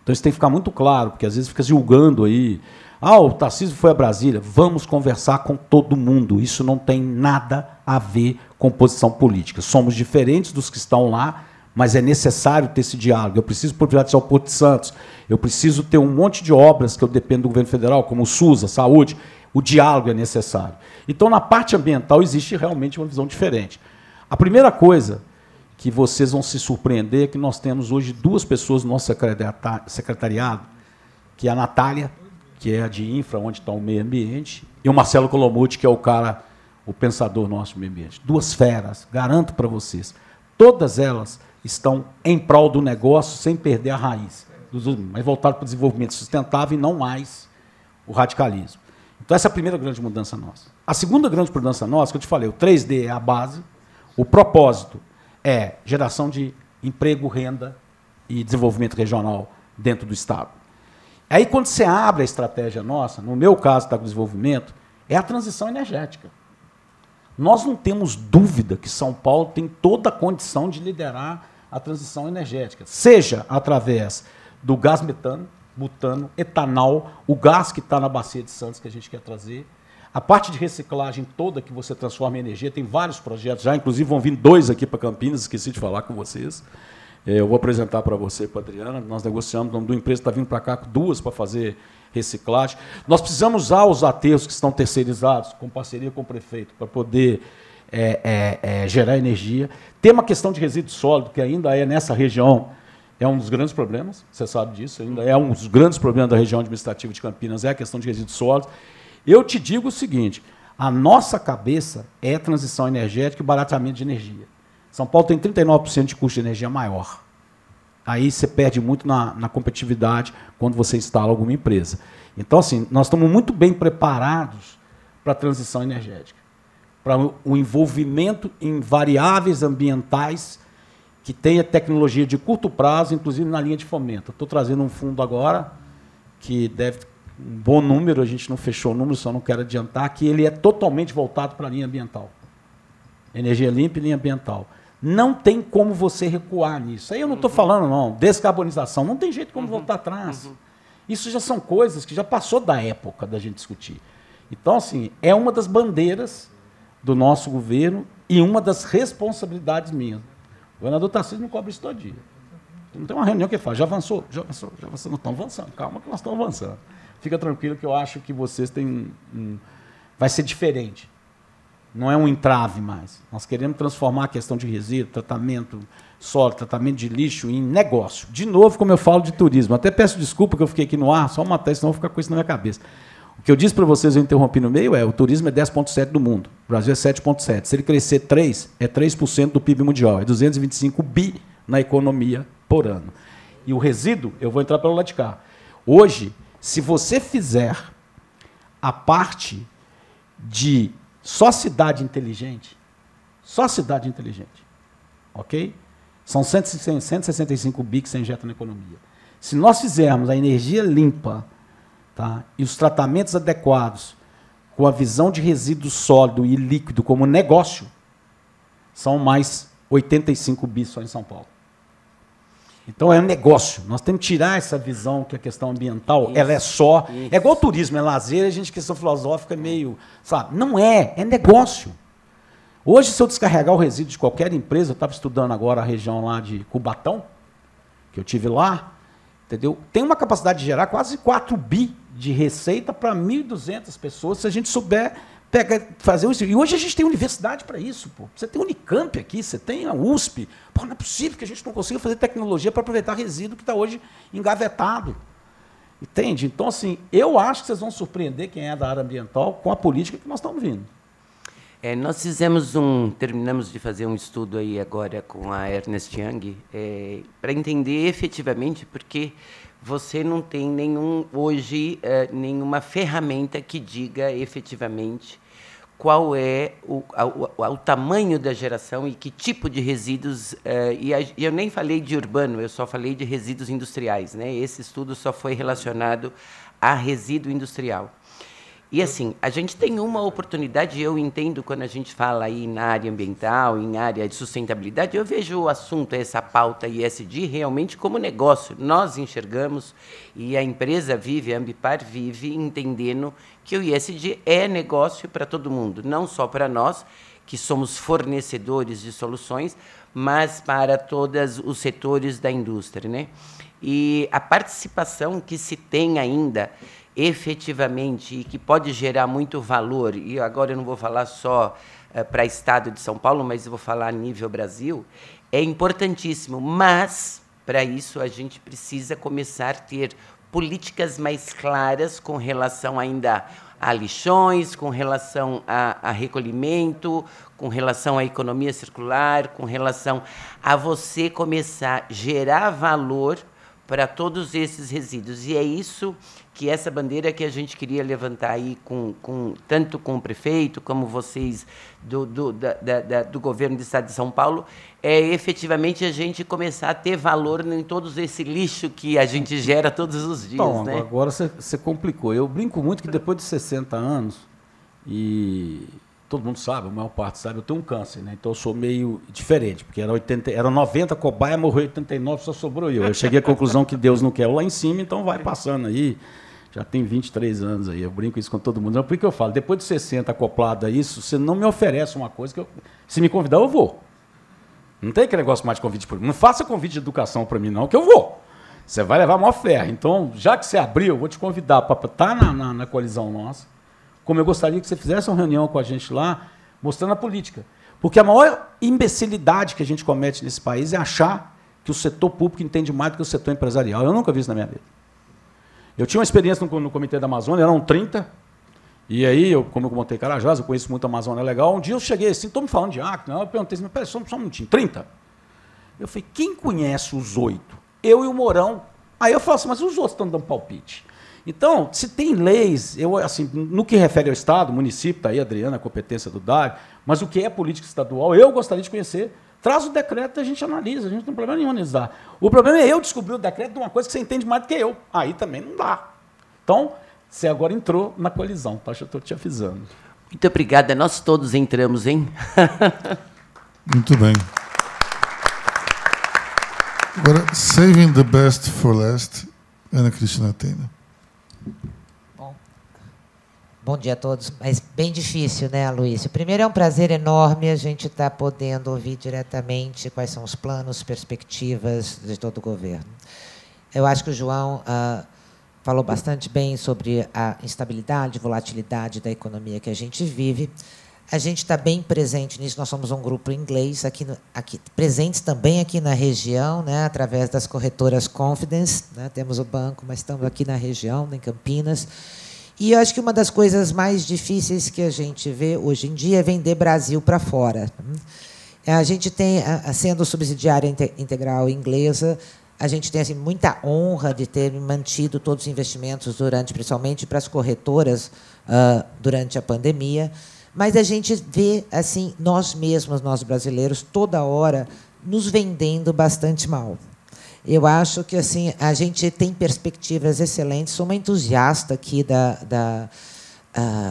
Então isso tem que ficar muito claro, porque às vezes fica julgando aí, o Tarcísio foi a Brasília. Vamos conversar com todo mundo, isso não tem nada a ver com posição política. Somos diferentes dos que estão lá, mas é necessário ter esse diálogo. Eu preciso privatizar o Porto de Santos, eu preciso ter um monte de obras que eu dependo do governo federal, como o SUS, a saúde. O diálogo é necessário. Então, na parte ambiental, existe realmente uma visão diferente. A primeira coisa que vocês vão se surpreender é que nós temos hoje 2 pessoas no nosso secretariado, que é a Natália, que é a de infra, onde está o meio ambiente, e o Marcelo Colomucci, que é o pensador nosso do meio ambiente. 2 feras, garanto para vocês. Todas elas estão em prol do negócio, sem perder a raiz, mas voltado para o desenvolvimento sustentável e não mais o radicalismo. Então, essa é a primeira grande mudança nossa. A segunda grande mudança nossa, que eu te falei, o 3D é a base, o propósito é geração de emprego, renda e desenvolvimento regional dentro do Estado. Aí, quando você abre a estratégia nossa, no meu caso, está com desenvolvimento, é a transição energética. Nós não temos dúvida que São Paulo tem toda a condição de liderar a transição energética, seja através do gás metano, butano, etanol, o gás que está na Bacia de Santos que a gente quer trazer, a parte de reciclagem toda que você transforma em energia, tem vários projetos já, inclusive vão vir 2 aqui para Campinas, esqueci de falar com vocês. Eu vou apresentar para você, para a Adriana, nós negociamos, o nome da empresa está vindo para cá com 2 para fazer reciclagem. Nós precisamos usar os aterros que estão terceirizados, com parceria com o prefeito, para poder gerar energia. Tem uma questão de resíduo sólido, que ainda é nessa região, é um dos grandes problemas, você sabe disso, ainda é um dos grandes problemas da região administrativa de Campinas, é a questão de resíduos sólidos. Eu te digo o seguinte, a nossa cabeça é transição energética e barateamento de energia. São Paulo tem 39% de custo de energia maior. Aí você perde muito na competitividade quando você instala alguma empresa. Então, assim, nós estamos muito bem preparados para a transição energética, para o envolvimento em variáveis ambientais que tenha tecnologia de curto prazo, inclusive na linha de fomento. Estou trazendo um fundo agora, que deve um bom número, a gente não fechou o número, só não quero adiantar, que ele é totalmente voltado para a linha ambiental. Energia limpa e linha ambiental. Não tem como você recuar nisso. Aí eu não estou falando, não, descarbonização, não tem jeito como voltar atrás. Isso já são coisas que já passou da época da gente discutir. Então, assim, é uma das bandeiras do nosso governo e uma das responsabilidades minhas. O governador Tarcísio não cobra isso todo dia. Não tem uma reunião que ele fala, já avançou, não estão avançando, calma que nós estamos avançando. Fica tranquilo que eu acho que vocês têm vai ser diferente. Não é um entrave mais. Nós queremos transformar a questão de resíduo, tratamento sólido, tratamento de lixo em negócio. De novo, como eu falo de turismo, até peço desculpa que eu fiquei aqui no ar, só uma tese, senão eu vou ficar com isso na minha cabeça. O que eu disse para vocês, eu interrompi no meio, o turismo é 10,7% do mundo. O Brasil é 7,7%. Se ele crescer 3%, é 3% do PIB mundial. É 225 bi na economia por ano. E o resíduo, eu vou entrar pelo lado de cá. Hoje, se você fizer a parte de só cidade inteligente, ok? São 165 bi que você injeta na economia. Se nós fizermos a energia limpa, tá, e os tratamentos adequados, com a visão de resíduo sólido e líquido como negócio, são mais 85 bi só em São Paulo. Então é um negócio. Nós temos que tirar essa visão que a questão ambiental ela é só. Isso. É igual o turismo, é lazer, a gente questão filosófica é meio. Sabe? Não é negócio. Hoje, se eu descarregar o resíduo de qualquer empresa, eu estava estudando agora a região lá de Cubatão, que eu tive lá, entendeu? Tem uma capacidade de gerar quase 4 bi de receita para 1.200 pessoas, se a gente souber fazer isso. E hoje a gente tem universidade para isso. Pô. Você tem a Unicamp aqui, você tem a USP. Pô, não é possível que a gente não consiga fazer tecnologia para aproveitar resíduo que está hoje engavetado. Entende? Então, assim, eu acho que vocês vão surpreender quem é da área ambiental com a política que nós estamos vindo. Nós terminamos de fazer um estudo aí agora com a Ernst Young, para entender efetivamente, porque você não tem hoje nenhuma ferramenta que diga efetivamente qual é o tamanho da geração e que tipo de resíduos, e eu nem falei de urbano, eu só falei de resíduos industriais, né? Esse estudo só foi relacionado a resíduo industrial. E, assim, a gente tem uma oportunidade, eu entendo quando a gente fala aí na área ambiental, em área de sustentabilidade, eu vejo o assunto, essa pauta ESG, realmente como negócio. Nós enxergamos, e a empresa vive, a Ambipar vive, entendendo que o ESG é negócio para todo mundo, não só para nós, que somos fornecedores de soluções, mas para todos os setores da indústria, né? E a participação que se tem ainda efetivamente e que pode gerar muito valor, e agora eu não vou falar só para o Estado de São Paulo, mas eu vou falar a nível Brasil, é importantíssimo, mas, para isso, a gente precisa começar a ter políticas mais claras com relação ainda a lixões, com relação a recolhimento, com relação à economia circular, com relação a você começar a gerar valor para todos esses resíduos. E é isso que essa bandeira que a gente queria levantar aí, tanto com o prefeito, como vocês do governo do Estado de São Paulo, é efetivamente a gente começar a ter valor em todo esse lixo que a gente gera todos os dias. Então, né? Agora você complicou. Eu brinco muito que depois de 60 anos, e todo mundo sabe, a maior parte sabe, eu tenho um câncer, né? Então eu sou meio diferente, porque era 90 cobaia, morreu 89, só sobrou eu. Eu cheguei à conclusão que Deus não quer lá em cima, então vai passando aí. Já tem 23 anos aí, eu brinco isso com todo mundo. Por que eu falo? Depois de 60 acoplado a isso, você não me oferece uma coisa que se me convidar, eu vou. Não tem aquele negócio mais de convite por mim. Não faça convite de educação para mim, não, que eu vou. Você vai levar a maior ferro. Então, já que você abriu, eu vou te convidar para estar na coalizão nossa. Como eu gostaria que você fizesse uma reunião com a gente lá, mostrando a política. Porque a maior imbecilidade que a gente comete nesse país é achar que o setor público entende mais do que o setor empresarial. Eu nunca vi isso na minha vida. Eu tinha uma experiência no Comitê da Amazônia, eram 30, e aí, como eu montei Carajás, eu conheço muito a Amazônia legal, um dia eu cheguei assim, estou me falando de acre, eu perguntei assim, peraí, só um minutinho, 30? Eu falei, quem conhece os 8? Eu e o Mourão. Aí eu falo assim, mas os outros estão dando palpite. Então, se tem leis, assim, no que refere ao Estado, o município, está aí, Adriana, a competência do Dário, mas o que é política estadual, eu gostaria de conhecer. Traz o decreto e a gente analisa, a gente não tem problema nenhum em analisar. O problema é eu descobrir o decreto de uma coisa que você entende mais do que eu. Aí também não dá. Então, você agora entrou na coalizão, tá? Eu estou te avisando. Muito obrigada, nós todos entramos, hein? Muito bem. Agora, saving the best for last, Ana Cristina Tena. Bom dia a todos, mas bem difícil, né, Aloysio? Primeiro, é um prazer enorme a gente estar podendo ouvir diretamente quais são os planos, perspectivas de todo o governo. Eu acho que o João falou bastante bem sobre a instabilidade, volatilidade da economia que a gente vive. A gente está bem presente nisso, nós somos um grupo inglês, presentes também aqui na região, né, através das corretoras Confidence, né, temos o banco, mas estamos aqui na região, em Campinas. E eu acho que uma das coisas mais difíceis que a gente vê hoje em dia é vender Brasil para fora. A gente tem, sendo subsidiária integral inglesa, a gente tem assim, muita honra de ter mantido todos os investimentos, principalmente para as corretoras, durante a pandemia. Mas a gente vê assim, nós mesmos, nós brasileiros, toda hora, nos vendendo bastante mal. Eu acho que assim, a gente tem perspectivas excelentes. Sou uma entusiasta aqui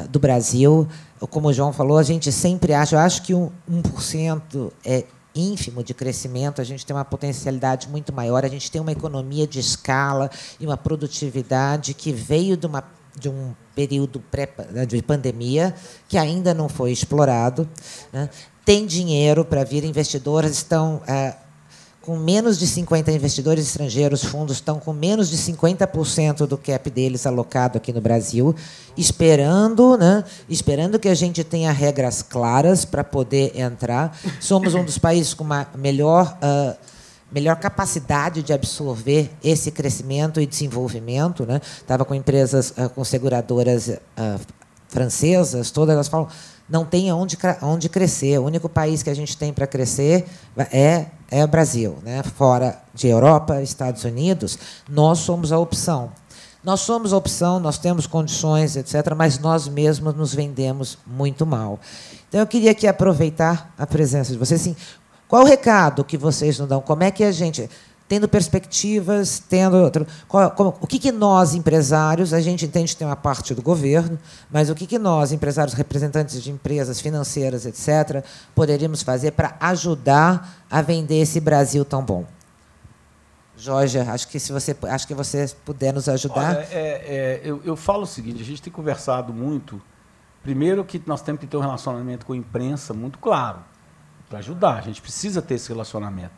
do Brasil. Como o João falou, a gente sempre acha... Eu acho que 1% é ínfimo de crescimento. A gente tem uma potencialidade muito maior. A gente tem uma economia de escala e uma produtividade que veio de um período de pandemia que ainda não foi explorado, né? Tem dinheiro para vir. Investidores estão... com menos de 50 investidores estrangeiros, fundos estão com menos de 50% do cap deles alocado aqui no Brasil, esperando que a gente tenha regras claras para poder entrar. Somos um dos países com uma melhor capacidade de absorver esse crescimento e desenvolvimento, né? Estava com empresas, com seguradoras francesas, todas elas falam, não tem onde crescer. O único país que a gente tem para crescer é o Brasil, né? Fora de Europa, Estados Unidos, nós somos a opção. Nós somos a opção, nós temos condições, etc., mas nós mesmos nos vendemos muito mal. Então, eu queria aqui aproveitar a presença de vocês. Assim, qual o recado que vocês nos dão? Como é que a gente... Tendo perspectivas, o que nós, empresários, a gente entende que tem uma parte do governo, mas o que nós, empresários, representantes de empresas financeiras, etc., poderíamos fazer para ajudar a vender esse Brasil tão bom? Jorge, acho que você puder nos ajudar. Olha, eu falo o seguinte, a gente tem conversado muito, primeiro que nós temos que ter um relacionamento com a imprensa muito claro, para ajudar, a gente precisa ter esse relacionamento.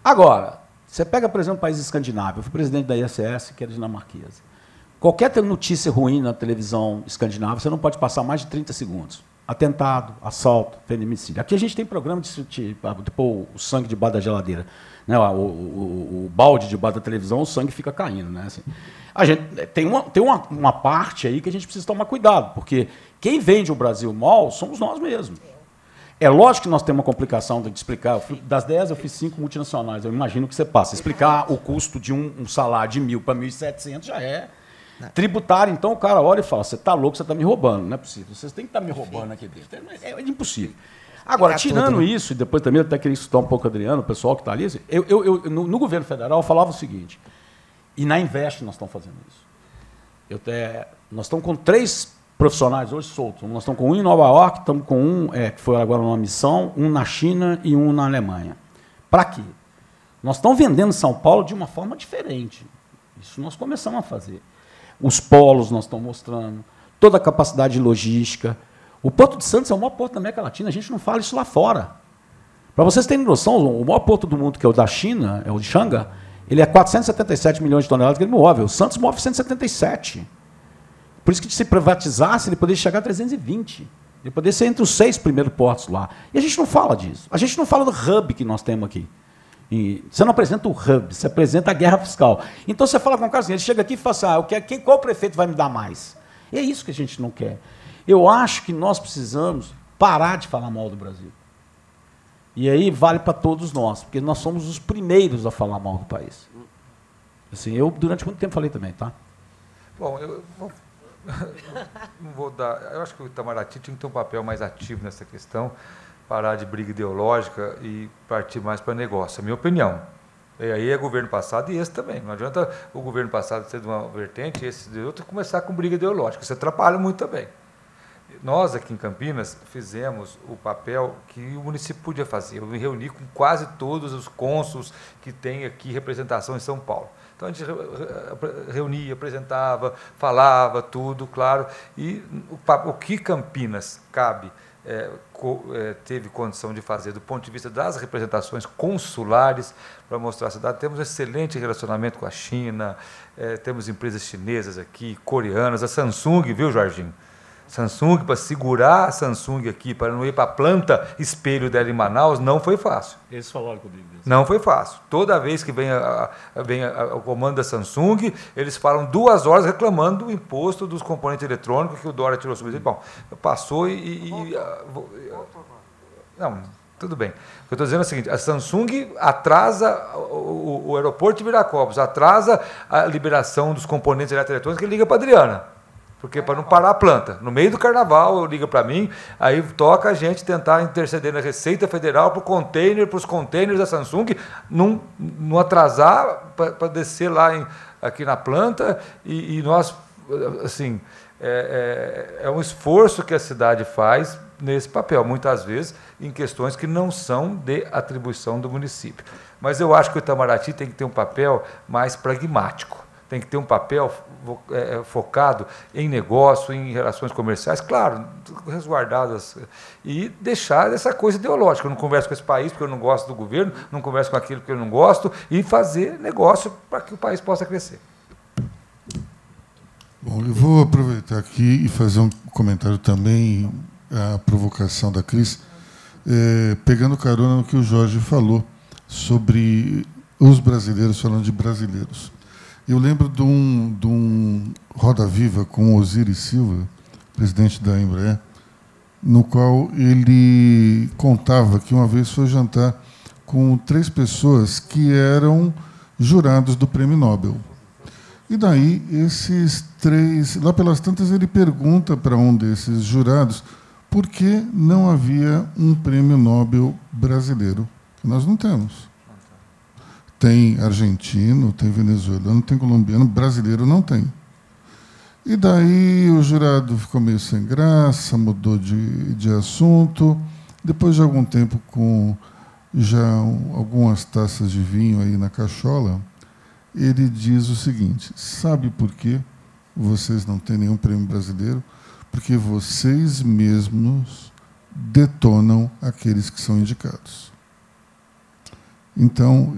Agora, você pega, por exemplo, o país escandinavo. Eu fui presidente da ISS, que era dinamarquesa. Qualquer notícia ruim na televisão escandinava, você não pode passar mais de 30 segundos. Atentado, assalto, feminicídio. Aqui a gente tem programa de pôr o sangue debaixo da geladeira. Né? O balde debaixo da televisão, o sangue fica caindo. Né? Assim, a gente tem uma parte aí que a gente precisa tomar cuidado, porque quem vende o Brasil mal somos nós mesmos. É lógico que nós temos uma complicação de explicar. Das 10, eu fiz 5 multinacionais. Eu imagino que você passa. Explicar o custo de um salário de 1.000 para 1.700 já é tributário. Então, o cara olha e fala, você está louco, você está me roubando. Não é possível. Vocês têm que estar me roubando aqui dentro. É impossível. Agora, tirando isso, e depois também eu até queria estudar um pouco o Adriano, o pessoal que está ali, no governo federal eu falava o seguinte, e na Invest nós estamos fazendo isso. Nós estamos com 3 profissionais hoje soltos. Nós estamos com um em Nova York, estamos com um que foi agora numa missão, um na China e um na Alemanha. Para quê? Nós estamos vendendo São Paulo de uma forma diferente. Isso nós começamos a fazer. Os polos nós estamos mostrando, toda a capacidade de logística. O Porto de Santos é o maior porto da América Latina, a gente não fala isso lá fora. Para vocês terem noção, o maior porto do mundo, que é o da China, é o de Xangai, ele é 477 milhões de toneladas que ele move. O Santos move 177. Por isso que se privatizasse, ele poderia chegar a 320. Ele poderia ser entre os 6 primeiros portos lá. E a gente não fala disso. A gente não fala do hub que nós temos aqui. E você não apresenta o hub, você apresenta a guerra fiscal. Então você fala com o cara assim, ele chega aqui e fala assim, qual prefeito vai me dar mais? E é isso que a gente não quer. Eu acho que nós precisamos parar de falar mal do Brasil. E aí vale para todos nós, porque nós somos os primeiros a falar mal do país. Assim, eu durante muito tempo falei também, tá? Bom, eu não vou dar. Eu acho que o Itamaraty tinha que ter um papel mais ativo nessa questão, parar de briga ideológica e partir mais para negócio, é a minha opinião. E aí é governo passado e esse também. Não adianta o governo passado ser de uma vertente e esse de outra começar com briga ideológica. Isso atrapalha muito também. Nós, aqui em Campinas, fizemos o papel que o município podia fazer. Eu me reuni com quase todos os cônsuls que têm aqui representação em São Paulo. Então, a gente reunia, apresentava, falava tudo, claro. E o que Campinas teve condição de fazer do ponto de vista das representações consulares para mostrar a cidade. Temos um excelente relacionamento com a China, temos empresas chinesas aqui, coreanas, a Samsung, viu, Jorginho? Samsung, para segurar a Samsung aqui, para não ir para a planta espelho dela em Manaus, não foi fácil. Eles falaram comigo disso. Não foi fácil. Toda vez que vem o comando da Samsung, eles falam 2 horas reclamando do imposto dos componentes eletrônicos que o Dória tirou sobre eles. Bom, passou não, tudo bem. O que eu estou dizendo é o seguinte, a Samsung atrasa o aeroporto de Viracopos, atrasa a liberação dos componentes eletrônicos, ele liga para a Adriana. Porque para não parar a planta. No meio do carnaval, liga para mim, aí toca a gente tentar interceder na Receita Federal para os containers da Samsung não atrasar para descer lá aqui na planta. E nós, assim, é um esforço que a cidade faz nesse papel, muitas vezes em questões que não são de atribuição do município. Mas eu acho que o Itamaraty tem que ter um papel mais pragmático. Tem que ter um papel focado em negócio, em relações comerciais, claro, resguardadas, e deixar essa coisa ideológica. Eu não converso com esse país porque eu não gosto do governo, não converso com aquilo porque eu não gosto, e fazer negócio para que o país possa crescer. Bom, eu vou aproveitar aqui e fazer um comentário também, a provocação da Cris, pegando carona no que o Jorge falou sobre os brasileiros, falando de brasileiros. Eu lembro de um Roda Viva com Osiris Silva, presidente da Embraer, no qual ele contava que uma vez foi jantar com 3 pessoas que eram jurados do Prêmio Nobel. E daí, esses 3, lá pelas tantas, ele pergunta para um desses jurados por que não havia um Prêmio Nobel brasileiro. Nós não temos. Tem argentino, tem venezuelano, tem colombiano, brasileiro não tem. E daí o jurado ficou meio sem graça, mudou de assunto. Depois de algum tempo, com já algumas taças de vinho aí na cachola, ele diz o seguinte: sabe por que vocês não têm nenhum prêmio brasileiro? Porque vocês mesmos detonam aqueles que são indicados. Então,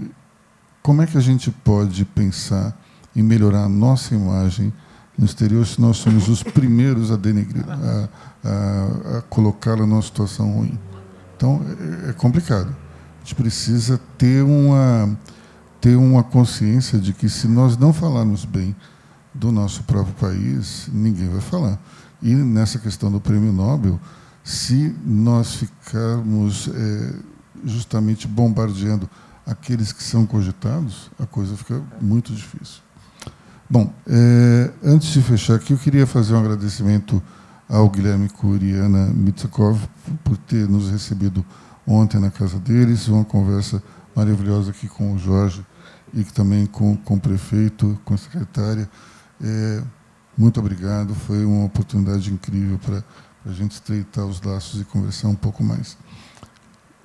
como é que a gente pode pensar em melhorar a nossa imagem no exterior se nós somos os primeiros a denegrir, a colocá-la numa situação ruim? Então, é complicado. A gente precisa ter uma consciência de que, se nós não falarmos bem do nosso próprio país, ninguém vai falar. E, nessa questão do Prêmio Nobel, se nós ficarmos justamente bombardeando aqueles que são cogitados, a coisa fica muito difícil. Bom, antes de fechar aqui, eu queria fazer um agradecimento ao Guilherme Cury e Ana Mitsakov por ter nos recebido ontem na casa deles, uma conversa maravilhosa aqui com o Jorge e também com o prefeito, com a secretária. Muito obrigado, foi uma oportunidade incrível para a gente estreitar os laços e conversar um pouco mais.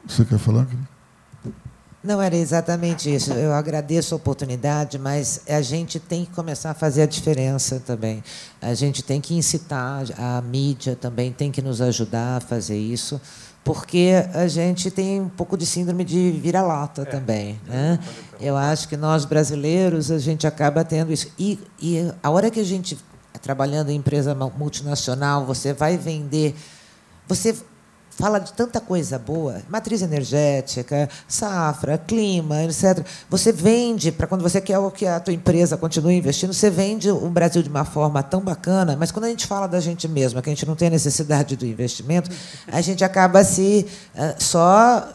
Você quer falar, Guilherme? Não, era exatamente isso. Eu agradeço a oportunidade, mas a gente tem que começar a fazer a diferença também. A gente tem que incitar, a mídia também tem que nos ajudar a fazer isso, porque a gente tem um pouco de síndrome de vira-lata também, né? Eu acho que nós, brasileiros, a gente acaba tendo isso. E a hora que a gente, trabalhando em empresa multinacional, você vai vender... Você fala de tanta coisa boa, matriz energética, safra, clima, etc. Você vende, para quando você quer que a tua empresa continue investindo, você vende o Brasil de uma forma tão bacana, mas quando a gente fala da gente mesma, que a gente não tem a necessidade do investimento, a gente acaba só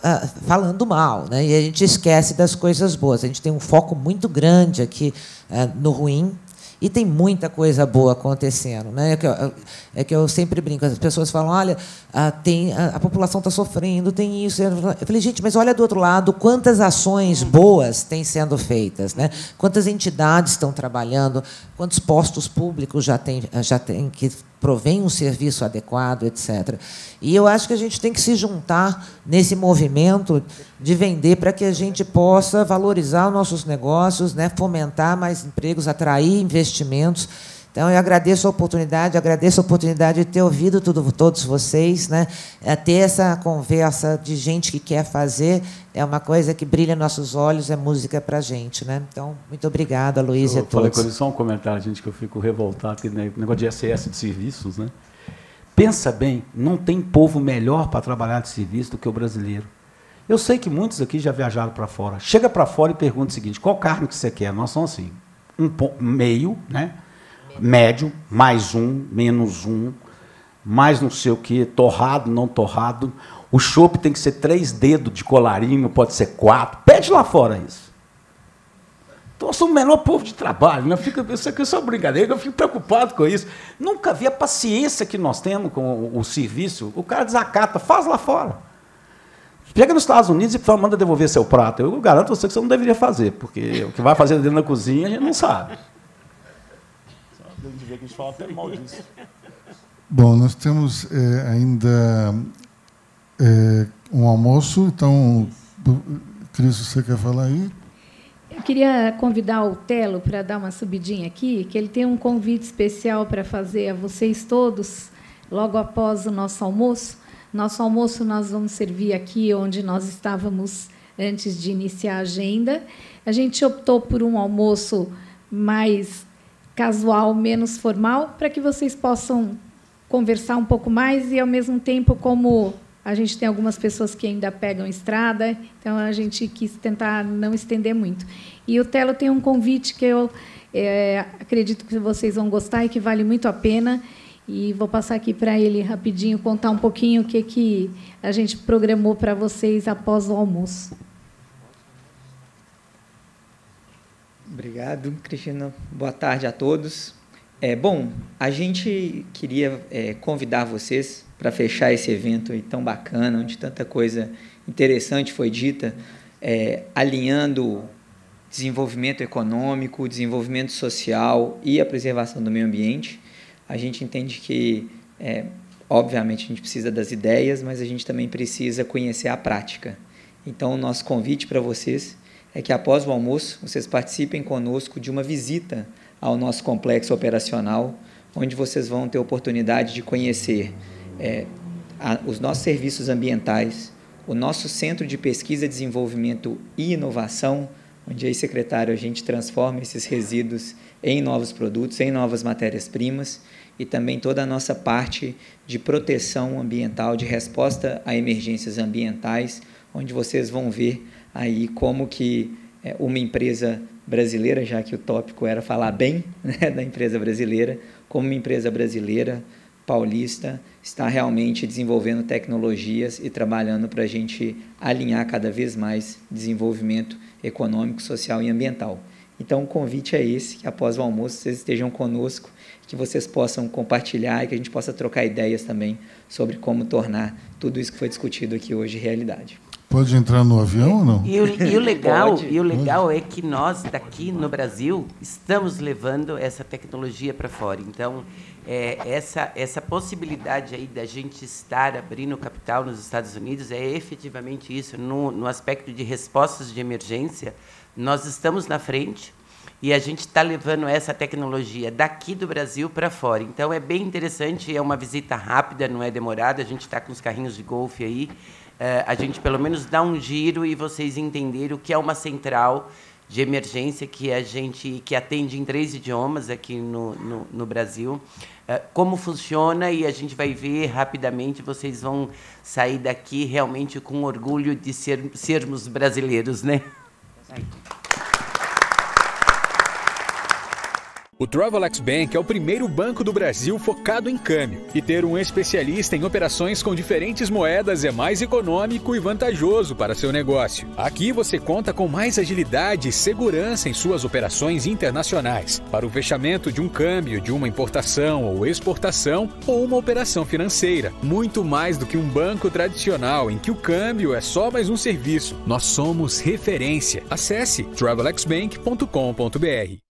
falando mal, né? E a gente esquece das coisas boas. A gente tem um foco muito grande aqui no ruim, e tem muita coisa boa acontecendo, né? É que eu sempre brinco, as pessoas falam, olha, a população está sofrendo, tem isso. Eu falei, gente, mas olha do outro lado, quantas ações boas têm sendo feitas, né? Quantas entidades estão trabalhando, quantos postos públicos já tem que provém um serviço adequado, etc. E eu acho que a gente tem que se juntar nesse movimento de vender para que a gente possa valorizar os nossos negócios, né, fomentar mais empregos, atrair investimentos. Então, eu agradeço a oportunidade de ter ouvido todos vocês, né, ter essa conversa de gente que quer fazer, é uma coisa que brilha nossos olhos, é música para a gente, né? Então, muito obrigada, Luiz, e a todos. Falei com ele, só um comentário, gente, que eu fico revoltado, né, negócio de SS de serviços, né? Pensa bem, não tem povo melhor para trabalhar de serviço do que o brasileiro. Eu sei que muitos aqui já viajaram para fora. Chega para fora e pergunta o seguinte, qual carne que você quer? Nós somos assim, meio, né? Médio, mais um, menos um, mais não sei o quê, torrado, não torrado. O chopp tem que ser 3 dedos de colarinho, pode ser 4. Pede lá fora isso. Então, nós somos o menor povo de trabalho. Né? Isso aqui é só brincadeira, eu fico preocupado com isso. Nunca vi a paciência que nós temos com o serviço. O cara desacata, faz lá fora. Pega nos Estados Unidos e manda devolver seu prato. Eu garanto a você que você não deveria fazer, porque o que vai fazer dentro da cozinha a gente não sabe. Que a gente fala até mal disso. Bom, nós temos ainda um almoço, então, Cris, você quer falar aí? Eu queria convidar o Telo para dar uma subidinha aqui, que ele tem um convite especial para fazer a vocês todos, logo após o nosso almoço. Nosso almoço nós vamos servir aqui onde nós estávamos antes de iniciar a agenda. A gente optou por um almoço mais casual, menos formal, para que vocês possam conversar um pouco mais e, ao mesmo tempo, como a gente tem algumas pessoas que ainda pegam estrada, então a gente quis tentar não estender muito. E o Telo tem um convite que eu acredito que vocês vão gostar e que vale muito a pena, e vou passar aqui para ele rapidinho, contar um pouquinho o que a gente programou para vocês após o almoço. Obrigado, Cristina. Boa tarde a todos. Bom, a gente queria convidar vocês para fechar esse evento aí tão bacana, onde tanta coisa interessante foi dita, alinhando desenvolvimento econômico, desenvolvimento social e a preservação do meio ambiente. A gente entende que, obviamente, a gente precisa das ideias, mas a gente também precisa conhecer a prática. Então, o nosso convite para vocês é que, após o almoço, vocês participem conosco de uma visita ao nosso complexo operacional, onde vocês vão ter a oportunidade de conhecer os nossos serviços ambientais, o nosso Centro de Pesquisa, Desenvolvimento e Inovação, onde aí, secretário, a gente transforma esses resíduos em novos produtos, em novas matérias-primas, e também toda a nossa parte de proteção ambiental, de resposta a emergências ambientais, onde vocês vão ver aí como que uma empresa brasileira, já que o tópico era falar bem, né, da empresa brasileira, como uma empresa brasileira paulista está realmente desenvolvendo tecnologias e trabalhando para a gente alinhar cada vez mais desenvolvimento econômico, social e ambiental. Então, o convite é esse, que após o almoço vocês estejam conosco, que vocês possam compartilhar e que a gente possa trocar ideias também sobre como tornar tudo isso que foi discutido aqui hoje realidade. Pode entrar no avião ou não? E o legal é que nós, daqui no Brasil, estamos levando essa tecnologia para fora. Então, essa possibilidade aí da gente estar abrindo capital nos Estados Unidos é efetivamente isso. No aspecto de respostas de emergência, nós estamos na frente e a gente está levando essa tecnologia daqui do Brasil para fora. Então, é bem interessante, é uma visita rápida, não é demorada, a gente está com os carrinhos de golfe aí, a gente pelo menos dá um giro e vocês entenderem o que é uma central de emergência que atende em 3 idiomas aqui no Brasil, como funciona, e a gente vai ver rapidamente, vocês vão sair daqui realmente com orgulho de sermos brasileiros, né? O Travelex Bank é o primeiro banco do Brasil focado em câmbio. E ter um especialista em operações com diferentes moedas é mais econômico e vantajoso para seu negócio. Aqui você conta com mais agilidade e segurança em suas operações internacionais. Para o fechamento de um câmbio, de uma importação ou exportação, ou uma operação financeira. Muito mais do que um banco tradicional, em que o câmbio é só mais um serviço. Nós somos referência. Acesse travelexbank.com.br.